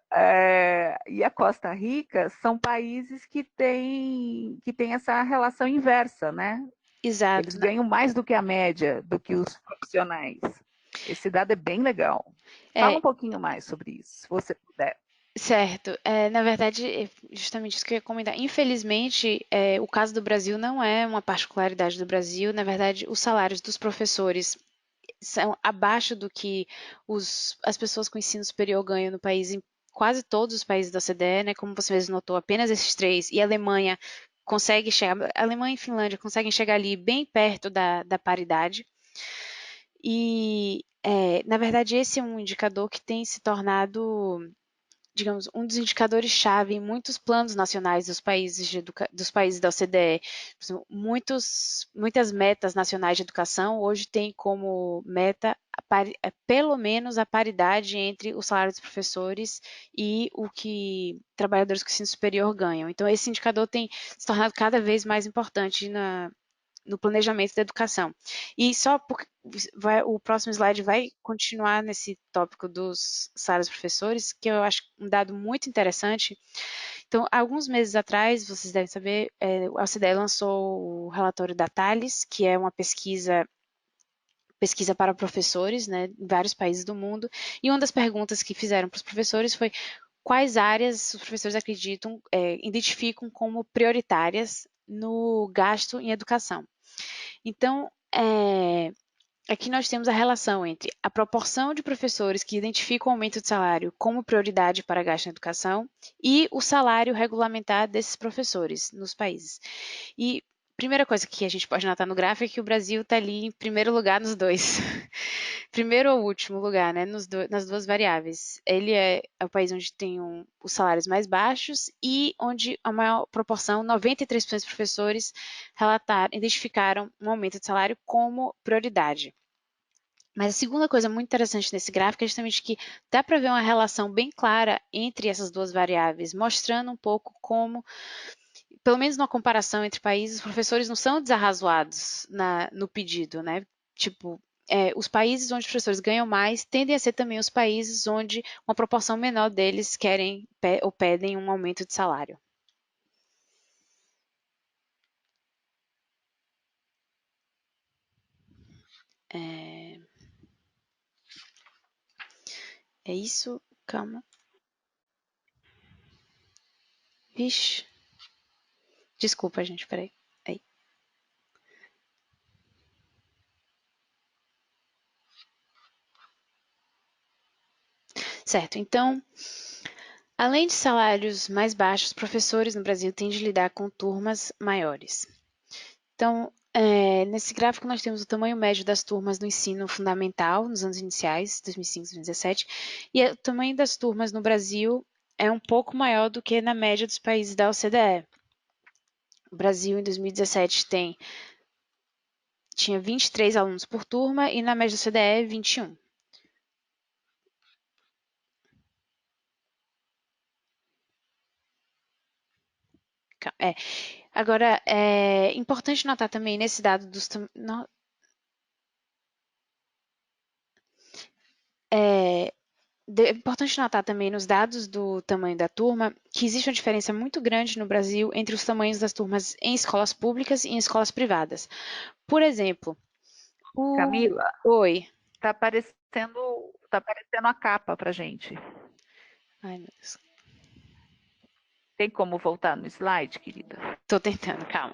E a Costa Rica são países que têm essa relação inversa, né? Eles Exato. ganham mais do que a média, do que os profissionais. Esse dado é bem legal. Fala É, um pouquinho mais sobre isso, se você puder. certo. Na verdade, é justamente isso que eu ia comentar. Infelizmente, o caso do Brasil não é uma particularidade do Brasil. Na verdade, os salários dos professores são abaixo do que as pessoas com ensino superior ganham no país, em quase todos os países da OCDE, né? Como você mesmo notou, apenas esses três. E a Alemanha consegue chegar, a Alemanha e a Finlândia conseguem chegar ali bem perto da paridade. E, na verdade, esse é um indicador que tem se tornado digamos, um dos indicadores-chave em muitos planos nacionais dos países da OCDE. Muitas metas nacionais de educação hoje têm como meta pelo menos a paridade entre o salário dos professores e o que trabalhadores com ensino superior ganham. Então, esse indicador tem se tornado cada vez mais importante no planejamento da educação. E só porque o próximo slide vai continuar nesse tópico dos salários dos professores, que eu acho um dado muito interessante. Então, alguns meses atrás, vocês devem saber, a OCDE lançou o relatório da Thales, que é uma pesquisa para professores, né, em vários países do mundo, e uma das perguntas que fizeram para os professores foi quais áreas os professores acreditam, identificam como prioritárias no gasto em educação. Então, aqui nós temos a relação entre a proporção de professores que identificam o aumento de salário como prioridade para gasto em educação e o salário regulamentar desses professores nos países. E primeira coisa que a gente pode notar no gráfico é que o Brasil está ali em primeiro lugar nos dois. Primeiro ou último lugar, né, nas duas variáveis. Ele é o país onde tem os salários mais baixos e onde a maior proporção, 93% dos professores identificaram um aumento de salário como prioridade. Mas a segunda coisa muito interessante nesse gráfico é justamente que dá para ver uma relação bem clara entre essas duas variáveis, mostrando um pouco como, pelo menos numa comparação entre países, os professores não são desarrazoados no pedido, né? Tipo, os países onde os professores ganham mais tendem a ser também os países onde uma proporção menor deles querem ou pedem um aumento de salário. É isso? Calma. Vixe. Desculpa, gente, peraí. Aí. Certo, então, além de salários mais baixos, professores no Brasil têm de lidar com turmas maiores. Então, nesse gráfico nós temos o tamanho médio das turmas do ensino fundamental nos anos iniciais, 2005, 2017, e o tamanho das turmas no Brasil é um pouco maior do que na média dos países da OCDE. O Brasil, em 2017, tinha 23 alunos por turma e na média da OCDE, 21. Agora, é importante notar também nesse dado dos... É importante notar também nos dados do tamanho da turma que existe uma diferença muito grande no Brasil entre os tamanhos das turmas em escolas públicas e em escolas privadas. Por exemplo, Camila, Oi. tá aparecendo a capa pra gente. Ai, meu Deus. Tem como voltar no slide, querida? Tô tentando, calma.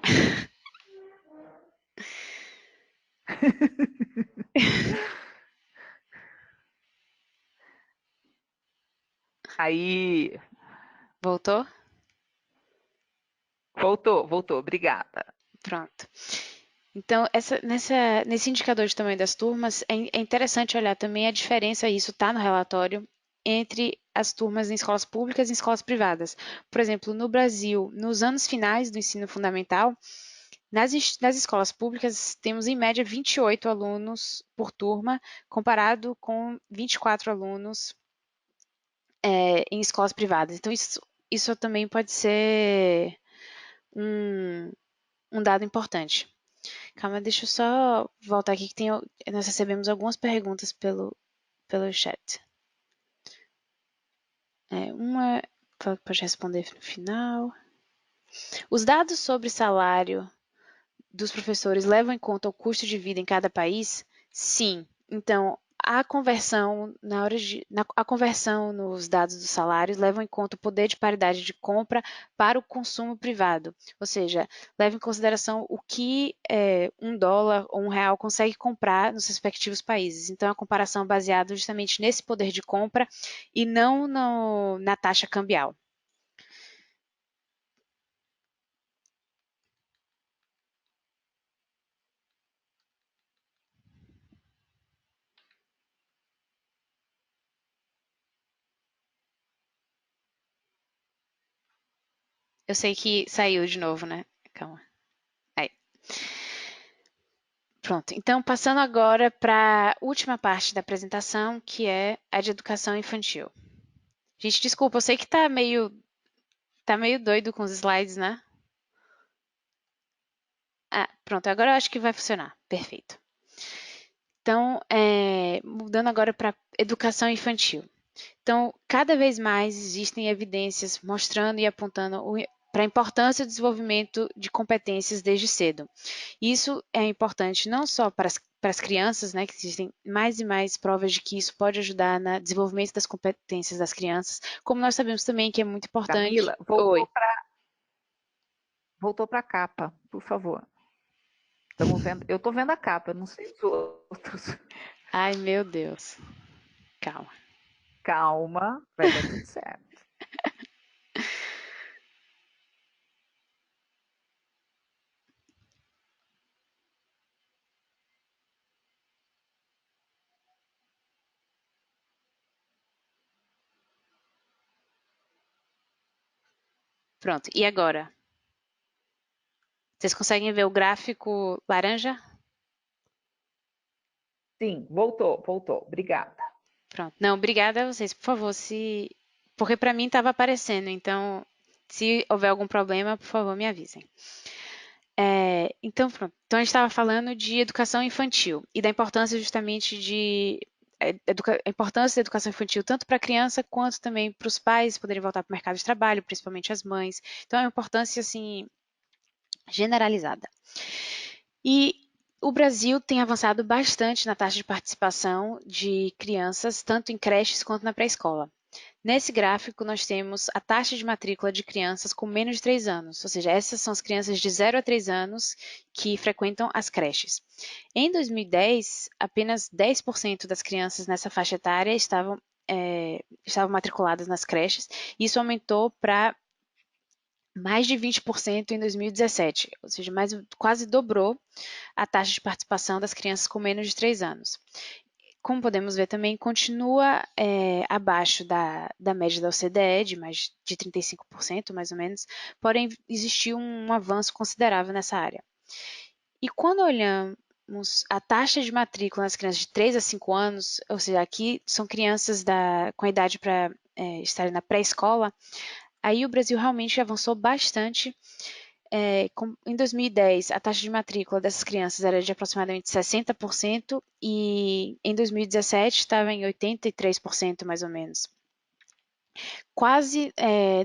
Aí, Voltou? voltou, obrigada. Pronto. Então, nesse indicador de tamanho das turmas, é interessante olhar também a diferença, e isso está no relatório, entre as turmas em escolas públicas e em escolas privadas. Por exemplo, no Brasil, nos anos finais do ensino fundamental, nas escolas públicas, temos em média 28 alunos por turma, comparado com 24 alunos em escolas privadas. Então, isso também pode ser um, um dado importante. Calma, deixa eu só voltar aqui que nós recebemos algumas perguntas pelo chat. Uma pode responder no final. Os dados sobre salário dos professores levam em conta o custo de vida em cada país? Sim. Então, a conversão a conversão nos dados dos salários leva em conta o poder de paridade de compra para o consumo privado, ou seja, leva em consideração o que $1 ou R$ 1 consegue comprar nos respectivos países. Então, a comparação é baseada justamente nesse poder de compra e não na taxa cambial. Eu sei que saiu de novo, né? Calma. Aí. Pronto. Então, passando agora para a última parte da apresentação, que é a de educação infantil. Gente, desculpa, eu sei que tá meio doido com os slides, né? Ah, pronto, agora eu acho que vai funcionar. Perfeito. Então, mudando agora para educação infantil. Então, cada vez mais existem evidências mostrando e apontando para a importância do desenvolvimento de competências desde cedo. Isso é importante não só para as crianças, né, que existem mais e mais provas de que isso pode ajudar no desenvolvimento das competências das crianças, como nós sabemos também que é muito importante. Camila, Oi. voltou para a capa, por favor. Estamos vendo, eu estou vendo a capa, não sei os outros. Ai, meu Deus. Calma. Calma, vai dar tudo certo. Pronto. E agora? Vocês conseguem ver o gráfico laranja? Sim, voltou, voltou. Obrigada. Pronto. Não, obrigada a vocês. Por favor, se. Porque para mim estava aparecendo, então, se houver algum problema, por favor, me avisem. Então, pronto. Então, a gente estava falando de educação infantil e da importância justamente a importância da educação infantil tanto para a criança quanto também para os pais poderem voltar para o mercado de trabalho, principalmente as mães. Então, é uma importância assim generalizada. E o Brasil tem avançado bastante na taxa de participação de crianças, tanto em creches quanto na pré-escola. Nesse gráfico, nós temos a taxa de matrícula de crianças com menos de 3 anos, ou seja, essas são as crianças de 0 a 3 anos que frequentam as creches. Em 2010, apenas 10% das crianças nessa faixa etária estavam matriculadas nas creches, e isso aumentou para mais de 20% em 2017, ou seja, quase dobrou a taxa de participação das crianças com menos de 3 anos. Como podemos ver também, continua abaixo da média da OCDE, de mais de 35%, mais ou menos, porém existiu um avanço considerável nessa área. E quando olhamos a taxa de matrícula nas crianças de 3 a 5 anos, ou seja, aqui são crianças com a idade para estarem na pré-escola, aí o Brasil realmente avançou bastante. Em 2010, a taxa de matrícula dessas crianças era de aproximadamente 60% e em 2017 estava em 83% mais ou menos. Quase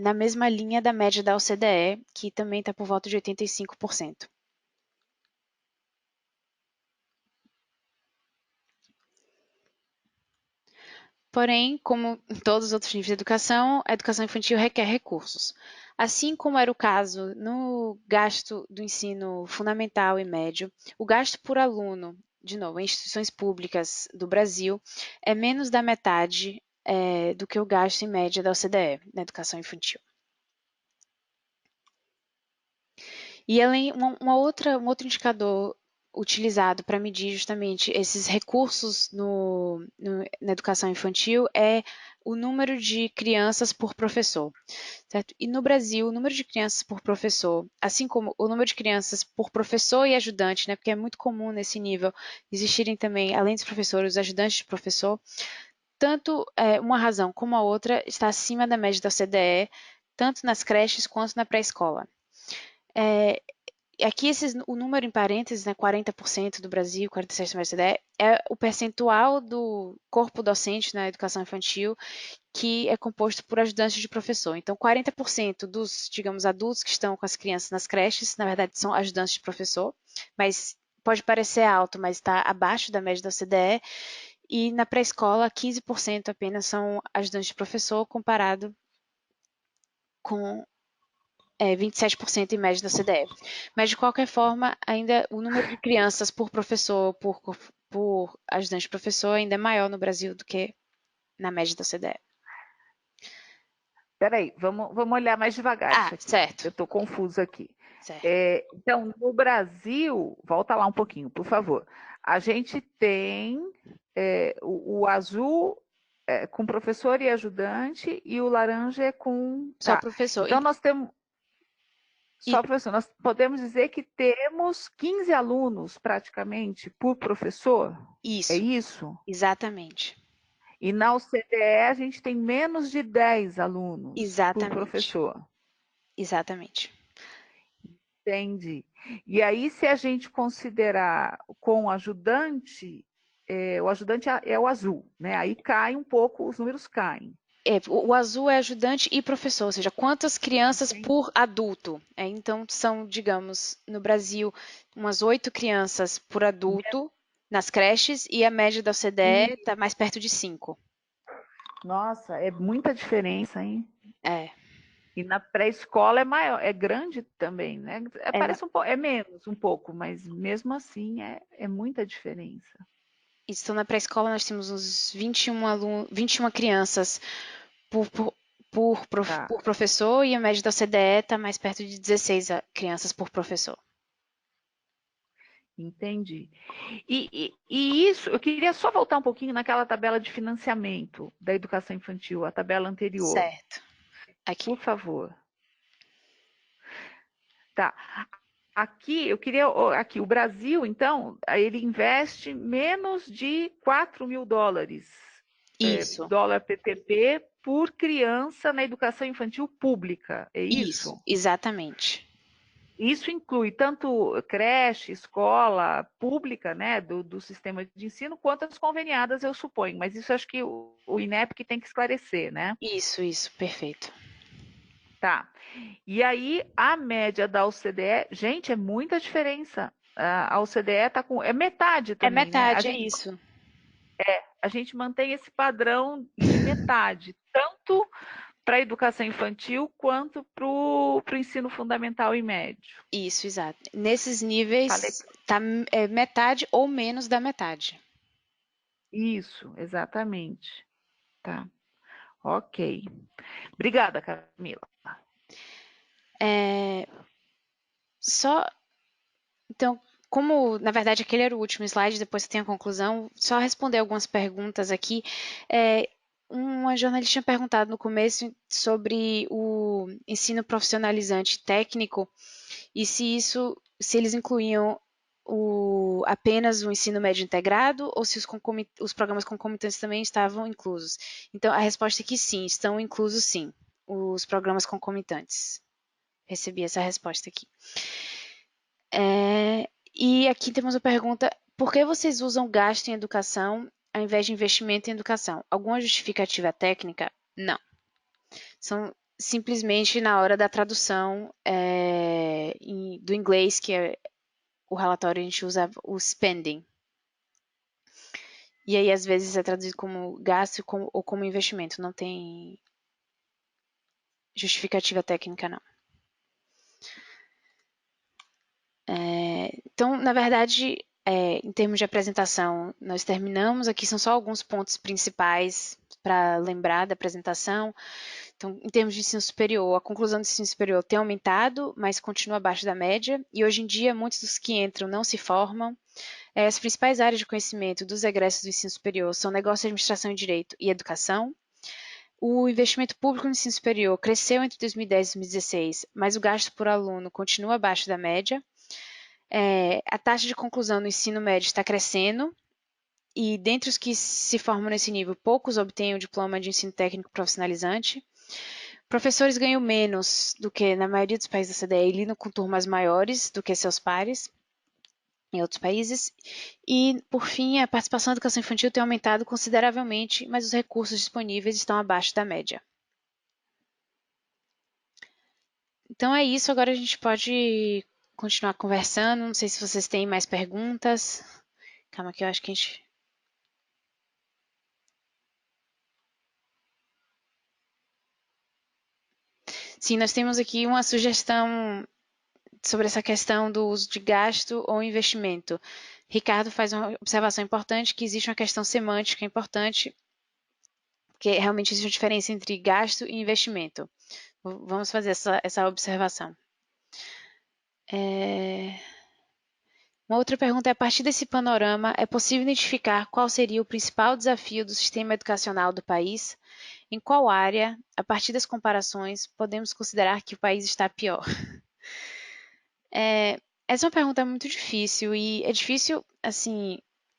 na mesma linha da média da OCDE, que também está por volta de 85%. Porém, como em todos os outros níveis de educação, a educação infantil requer recursos. Assim como era o caso no gasto do ensino fundamental e médio, o gasto por aluno, de novo, em instituições públicas do Brasil, é menos da metade do que o gasto em média da OCDE na educação infantil. E além, um outro indicador utilizado para medir justamente esses recursos na educação infantil é o número de crianças por professor, certo? E no Brasil, o número de crianças por professor, assim como o número de crianças por professor e ajudante, né, porque é muito comum nesse nível existirem também, além dos professores, os ajudantes de professor, tanto uma razão como a outra está acima da média da OCDE, tanto nas creches quanto na pré-escola. Aqui o número em parênteses, né, 40% do Brasil, 47% da OCDE, é o percentual do corpo docente na educação infantil que é composto por ajudantes de professor. Então, 40% dos, digamos, adultos que estão com as crianças nas creches, na verdade, são ajudantes de professor, mas pode parecer alto, mas está abaixo da média da OCDE. E na pré-escola, 15% apenas são ajudantes de professor, comparado com 27% em média da OCDE. Mas, de qualquer forma, ainda o número de crianças por professor, por ajudante de professor, ainda é maior no Brasil do que na média da OCDE. Peraí, vamos olhar mais devagar Ah, isso aqui. certo. Eu estou confusa aqui. Certo. Então, no Brasil, volta lá um pouquinho, por favor. A gente tem o azul com professor e ajudante e o laranja é com. Só Tá. professor. Então, nós temos. E- Só professor, nós podemos dizer que temos 15 alunos praticamente por professor? É isso, isso? exatamente. E na OCDE a gente tem menos de 10 alunos por Exatamente. professor. Exatamente. Entendi. E aí, se a gente considerar com ajudante, o ajudante é o azul, né? Aí cai um pouco, os números caem. O azul é ajudante e professor, ou seja, quantas crianças Entendi. por adulto. Então, são, digamos, no Brasil, umas 8 crianças por adulto nas creches e a média da OCDE E, está mais perto de 5. nossa, é muita diferença, hein? É, E na pré-escola é maior, é grande também, né? é, Parece um pouco, é menos um pouco, mas mesmo assim é muita diferença. então, na pré-escola nós temos uns 21 crianças por, por, Tá, por professor e a média da OCDE está mais perto de 16 crianças por professor. entendi. E isso, eu queria só voltar um pouquinho naquela tabela de financiamento da educação infantil, a tabela anterior, Certo. Aqui. por favor. Tá. Aqui, eu queria. Aqui, o Brasil, então, ele investe menos de 4 mil dólares, Isso, dólar PPP, por criança na educação infantil pública. É isso, isso? exatamente. Isso inclui tanto creche, escola pública, né, do sistema de ensino, quanto as conveniadas, eu suponho. Mas isso acho que o INEP que tem que esclarecer, né? Isso, perfeito. Tá. E aí, a média da OCDE, gente, é muita diferença. A OCDE está com. É metade É também, né? metade, é isso. A gente mantém esse padrão de metade, tanto para a educação infantil quanto para o ensino fundamental e médio. Isso, exato. Nesses Tá níveis, legal. tá metade ou menos da metade. Isso, exatamente. Tá. Ok. Obrigada, Camila. É, só, então, como na verdade aquele era o último slide, depois tem a conclusão, só responder algumas perguntas aqui. É, uma jornalista tinha perguntado no começo sobre o ensino profissionalizante técnico e se eles incluíam apenas o ensino médio integrado ou se os programas concomitantes também estavam inclusos. Então, a resposta é que sim, estão inclusos sim, os programas concomitantes. Recebi essa resposta aqui. E aqui temos a pergunta: por que vocês usam gasto em educação ao invés de investimento em educação? Alguma justificativa técnica? Não. São simplesmente na hora da tradução do inglês, que é o relatório, a gente usa o spending. E aí, às vezes, é traduzido como gasto ou como investimento. Não tem justificativa técnica, não. Então, na verdade, em termos de apresentação, nós terminamos. Aqui são só alguns pontos principais para lembrar da apresentação. Então, em termos de ensino superior, a conclusão do ensino superior tem aumentado, mas continua abaixo da média. E hoje em dia, muitos dos que entram não se formam. As principais áreas de conhecimento dos egressos do ensino superior são negócio, administração e direito e educação. O investimento público no ensino superior cresceu entre 2010 e 2016, mas o gasto por aluno continua abaixo da média. A taxa de conclusão no ensino médio está crescendo e dentre os que se formam nesse nível, poucos obtêm o diploma de ensino técnico profissionalizante. Professores ganham menos do que na maioria dos países da CDE e lidam com turmas maiores do que seus pares em outros países. E, por fim, a participação da educação infantil tem aumentado consideravelmente, mas os recursos disponíveis estão abaixo da média. Então é isso, agora a gente pode continuar conversando. Não sei se vocês têm mais perguntas. Calma que eu acho que a gente. Sim, nós temos aqui uma sugestão sobre essa questão do uso de gasto ou investimento. Ricardo faz uma observação importante que existe uma questão semântica importante, que realmente existe uma diferença entre gasto e investimento. Vamos fazer essa observação. Uma outra pergunta é: a partir desse panorama, é possível identificar qual seria o principal desafio do sistema educacional do país? Em qual área, a partir das comparações, podemos considerar que o país está pior? Essa é uma pergunta muito difícil e é difícil, assim,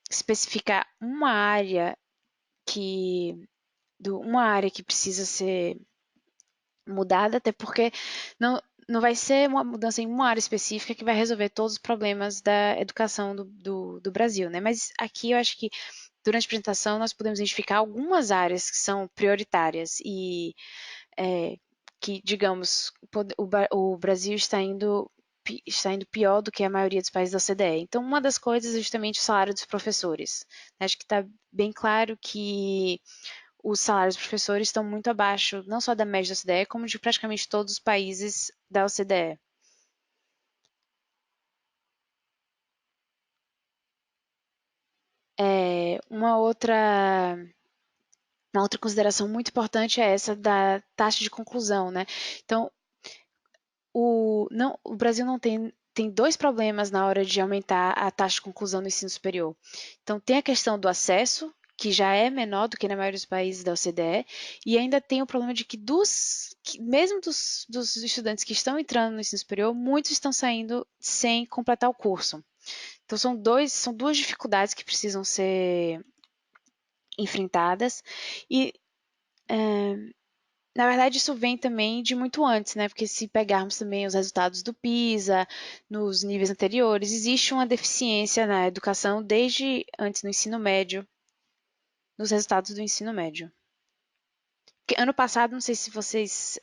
especificar uma área que precisa ser mudada, até porque não vai ser uma mudança em uma área específica que vai resolver todos os problemas da educação do Brasil, né? Mas aqui eu acho que durante a apresentação nós podemos identificar algumas áreas que são prioritárias e que, digamos, o Brasil está indo pior do que a maioria dos países da OCDE. Então, uma das coisas é justamente o salário dos professores. Acho que está bem claro que os salários dos professores estão muito abaixo, não só da média da OCDE, como de praticamente todos os países da OCDE. É, uma outra consideração muito importante é essa da taxa de conclusão, né? Então, o Brasil não tem dois problemas na hora de aumentar a taxa de conclusão do ensino superior. Então, tem a questão do acesso, que já é menor do que na maioria dos países da OCDE, e ainda tem o problema de mesmo dos estudantes que estão entrando no ensino superior, muitos estão saindo sem completar o curso. Então, são duas dificuldades que precisam ser enfrentadas, e na verdade, isso vem também de muito antes, né? Porque se pegarmos também os resultados do PISA, nos níveis anteriores, existe uma deficiência na educação desde antes no ensino médio, nos resultados do ensino médio. Porque ano passado, não sei se vocês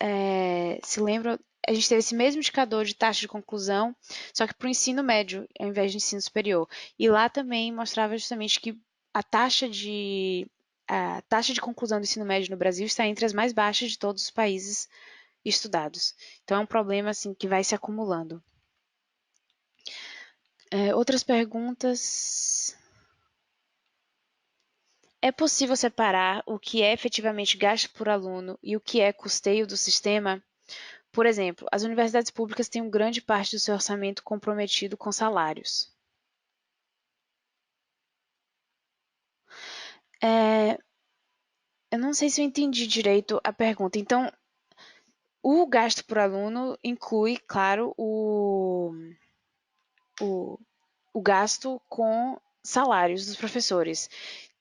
se lembram, a gente teve esse mesmo indicador de taxa de conclusão, só que para o ensino médio, ao invés de ensino superior. E lá também mostrava justamente que a taxa de a taxa de conclusão do ensino médio no Brasil está entre as mais baixas de todos os países estudados. Então é um problema assim que vai se acumulando. Outras perguntas. É possível separar o que é efetivamente gasto por aluno e o que é custeio do sistema? Por exemplo, as universidades públicas têm grande parte do seu orçamento comprometido com salários. É, eu não sei se eu entendi direito a pergunta. Então, o gasto por aluno inclui, claro, o, o gasto com salários dos professores.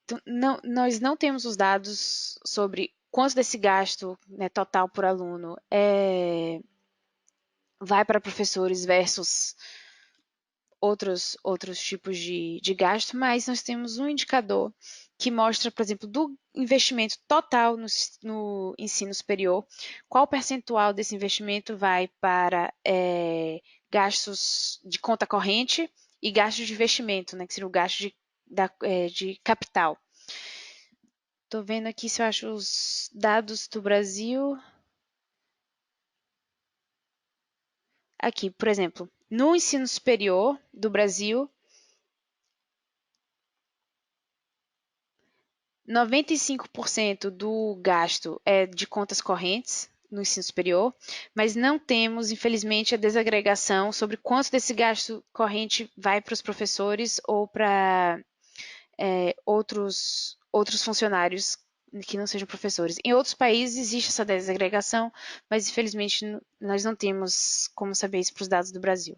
Então, nós não temos os dados sobre quanto desse gasto, né, total por aluno vai para professores versus outros tipos de gasto, mas nós temos um indicador que mostra, por exemplo, do investimento total no ensino superior, qual percentual desse investimento vai para gastos de conta corrente e gastos de investimento, né, que seria o gasto de capital. Estou vendo aqui se eu acho os dados do Brasil. Aqui, por exemplo, no ensino superior do Brasil, 95% do gasto é de contas correntes no ensino superior, mas não temos, infelizmente, a desagregação sobre quanto desse gasto corrente vai para os professores ou para outros funcionários que não sejam professores. Em outros países existe essa desagregação, mas infelizmente nós não temos como saber isso para os dados do Brasil.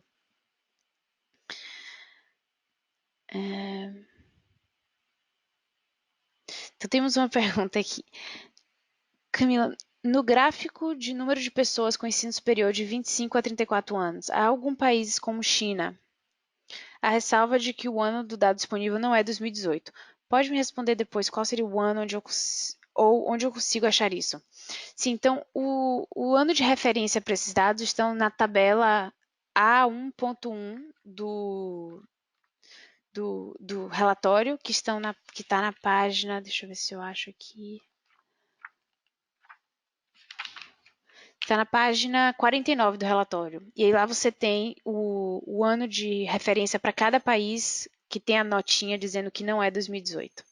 Então temos uma pergunta aqui. Camila, no gráfico de número de pessoas com ensino superior de 25 a 34 anos, há algum país como China? A ressalva de que o ano do dado disponível não é 2018. Pode me responder depois qual seria o ano onde eu consigo achar isso? Sim, então o ano de referência para esses dados estão na tabela A1.1 do relatório, que está na página. Deixa eu ver se eu acho aqui. Está na página 49 do relatório. E aí lá você tem o ano de referência para cada país que tem a notinha dizendo que não é 2018.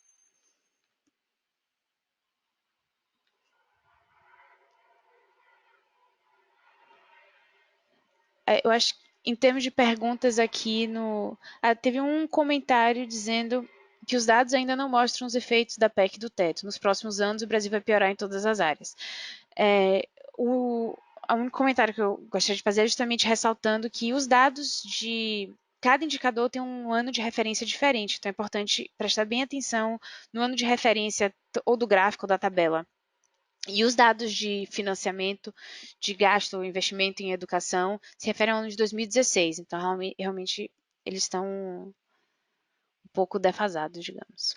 Eu acho que em termos de perguntas aqui teve um comentário dizendo que os dados ainda não mostram os efeitos da PEC do teto. Nos próximos anos, o Brasil vai piorar em todas as áreas. É, o, o único comentário que eu gostaria de fazer é justamente ressaltando que os dados de cada indicador tem um ano de referência diferente, então é importante prestar bem atenção no ano de referência ou do gráfico ou da tabela. E os dados de financiamento, de gasto ou investimento em educação se referem ao ano de 2016, então realmente eles estão um pouco defasados, digamos.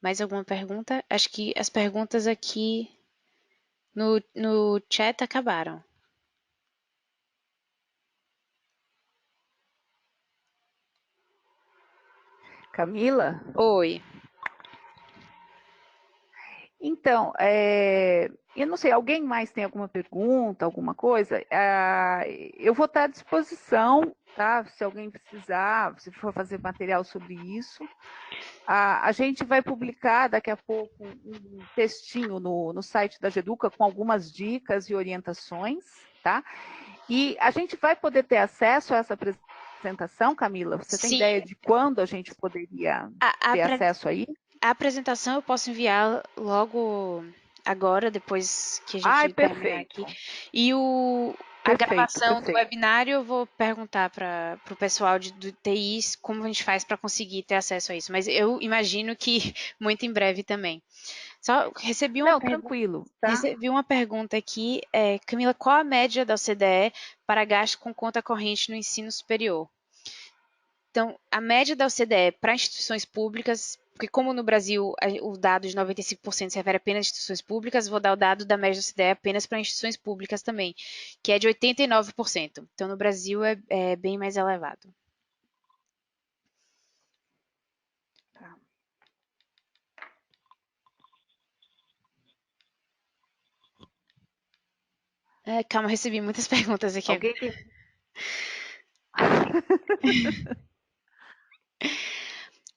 Mais alguma pergunta? Acho que as perguntas aqui no chat acabaram. Camila? Oi. Então, eu não sei, alguém mais tem alguma pergunta, alguma coisa? Eu vou estar à disposição, tá? Se alguém precisar, se for fazer material sobre isso. A gente vai publicar daqui a pouco um textinho no site da Geduca com algumas dicas e orientações, tá? E a gente vai poder ter acesso a essa apresentação, Camila? Você tem Sim, ideia de quando a gente poderia a, ter apre- acesso aí? a apresentação eu posso enviar logo agora, depois que a Ai, gente terminar aqui. perfeito, E a perfeito, gravação do perfeito. webinário eu vou perguntar para o pessoal do TI como a gente faz para conseguir ter acesso a isso. Mas eu imagino que muito em breve também. Só Não, tranquilo, tá? recebi uma pergunta aqui. Camila, qual a média da OCDE para gasto com conta corrente no ensino superior? Então, a média da OCDE para instituições públicas, porque como no Brasil o dado de 95% se refere apenas a instituições públicas, vou dar o dado da média da OCDE apenas para instituições públicas também, que é de 89%. Então, no Brasil é bem mais elevado. Tá. Calma, recebi muitas perguntas aqui agora. Alguém tem.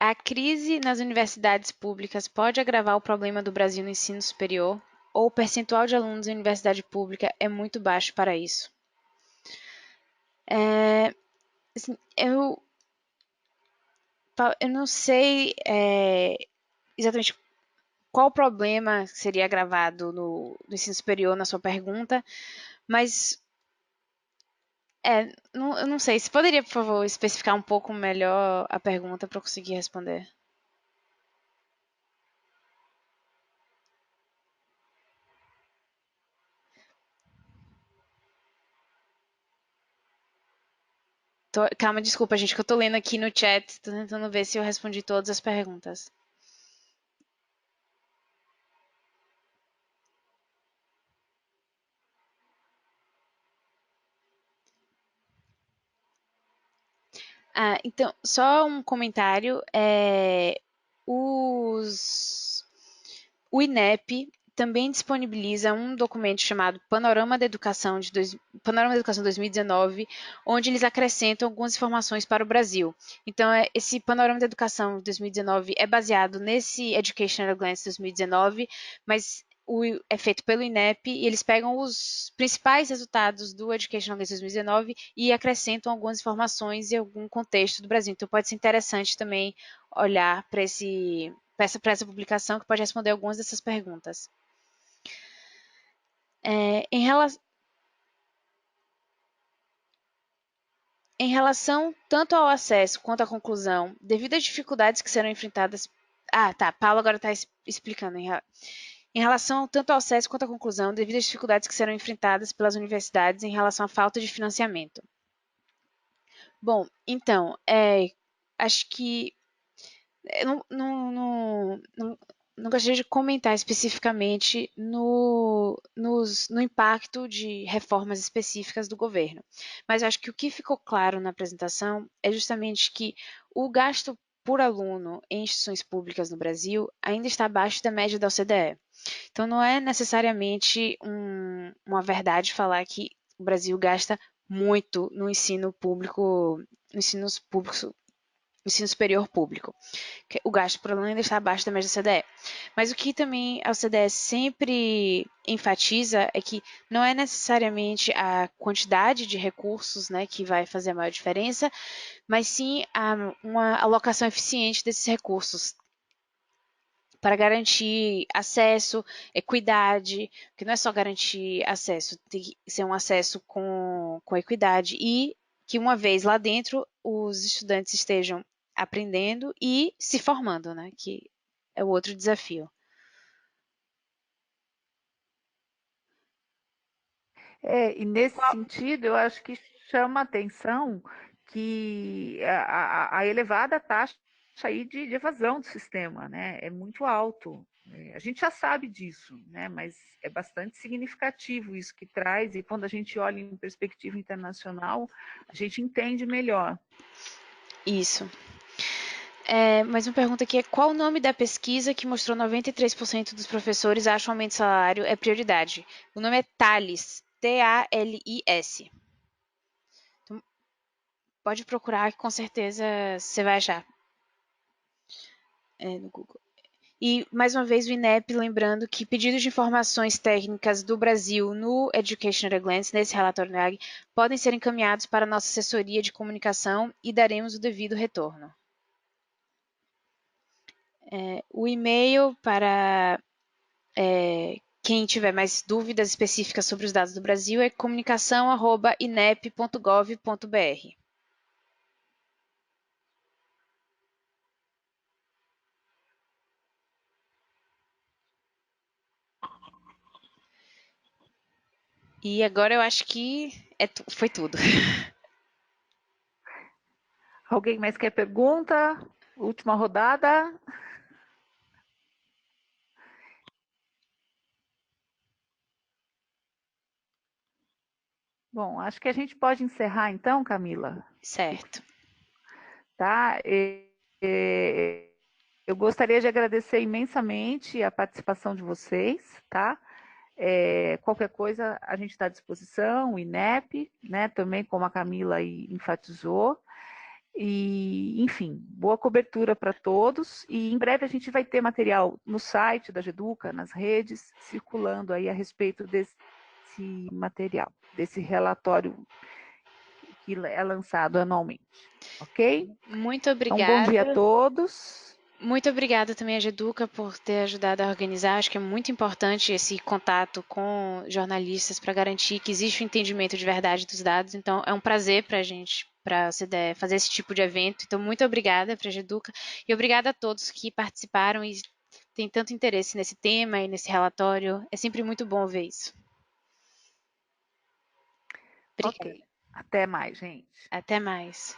A crise nas universidades públicas pode agravar o problema do Brasil no ensino superior? Ou o percentual de alunos em universidade pública é muito baixo para isso? Assim, eu não sei exatamente qual problema seria agravado no ensino superior na sua pergunta, mas eu não sei. Você poderia, por favor, especificar um pouco melhor a pergunta para eu conseguir responder? Calma, desculpa, gente, que eu tô lendo aqui no chat, tô tentando ver se eu respondi todas as perguntas. Então, só um comentário. O INEP também disponibiliza um documento chamado Panorama da Educação 2019, onde eles acrescentam algumas informações para o Brasil. Então, esse Panorama da Educação 2019 é baseado nesse Educational Glance 2019, mas é feito pelo INEP e eles pegam os principais resultados do Educational Glance 2019 e acrescentam algumas informações e algum contexto do Brasil. Então, pode ser interessante também olhar para essa publicação que pode responder algumas dessas perguntas. Em relação tanto ao acesso quanto à conclusão, devido às dificuldades que serão enfrentadas. Paulo agora está explicando. Em relação tanto ao acesso quanto à conclusão, devido às dificuldades que serão enfrentadas pelas universidades em relação à falta de financiamento. Bom, então, acho que eu não gostaria de comentar especificamente no impacto de reformas específicas do governo, mas acho que o que ficou claro na apresentação é justamente que o gasto por aluno em instituições públicas no Brasil ainda está abaixo da média da OCDE. Então, não é necessariamente uma verdade falar que o Brasil gasta muito no ensino público ensino superior público. O gasto por aluno ainda está abaixo da média da CDE. Mas o que também a OCDE sempre enfatiza é que não é necessariamente a quantidade de recursos, né, que vai fazer a maior diferença, mas sim uma alocação eficiente desses recursos para garantir acesso, equidade, porque não é só garantir acesso, tem que ser um acesso com equidade e que uma vez lá dentro os estudantes estejam aprendendo e se formando, né? Que é o outro desafio. E nesse sentido, eu acho que chama atenção que a elevada taxa aí de evasão do sistema, né, é muito alto. A gente já sabe disso, né, mas é bastante significativo isso que traz, e quando a gente olha em perspectiva internacional, a gente entende melhor. Isso. Mais uma pergunta aqui é: qual o nome da pesquisa que mostrou 93% dos professores acham aumento de salário é prioridade? O nome é TALIS, T-A-L-I-S. Então, pode procurar que com certeza você vai achar no Google. E, mais uma vez, o INEP lembrando que pedidos de informações técnicas do Brasil no Education at a Glance, nesse relatório NEAG, podem ser encaminhados para a nossa assessoria de comunicação e daremos o devido retorno. O e-mail para quem tiver mais dúvidas específicas sobre os dados do Brasil é comunicação@inep.gov.br. E agora eu acho que foi tudo. Alguém mais quer pergunta? Última rodada. Bom, acho que a gente pode encerrar então, Camila. Certo. Tá? Eu gostaria de agradecer imensamente a participação de vocês, tá? Qualquer coisa a gente está à disposição, o INEP, né? Também como a Camila aí enfatizou. E, enfim, boa cobertura para todos. E em breve a gente vai ter material no site da Geduca, nas redes, circulando aí a respeito desse material, desse relatório que é lançado anualmente. Ok? Muito Então, bom dia a obrigada. todos. Muito obrigada também a Geduca por ter ajudado a organizar. Acho que é muito importante esse contato com jornalistas para garantir que existe o um entendimento de verdade dos dados. Então, é um prazer para a gente, para você fazer esse tipo de evento. Então, muito obrigada para a Geduca e obrigada a todos que participaram e têm tanto interesse nesse tema e nesse relatório. É sempre muito bom ver isso. Obrigada. Ok. Até mais, gente. Até mais.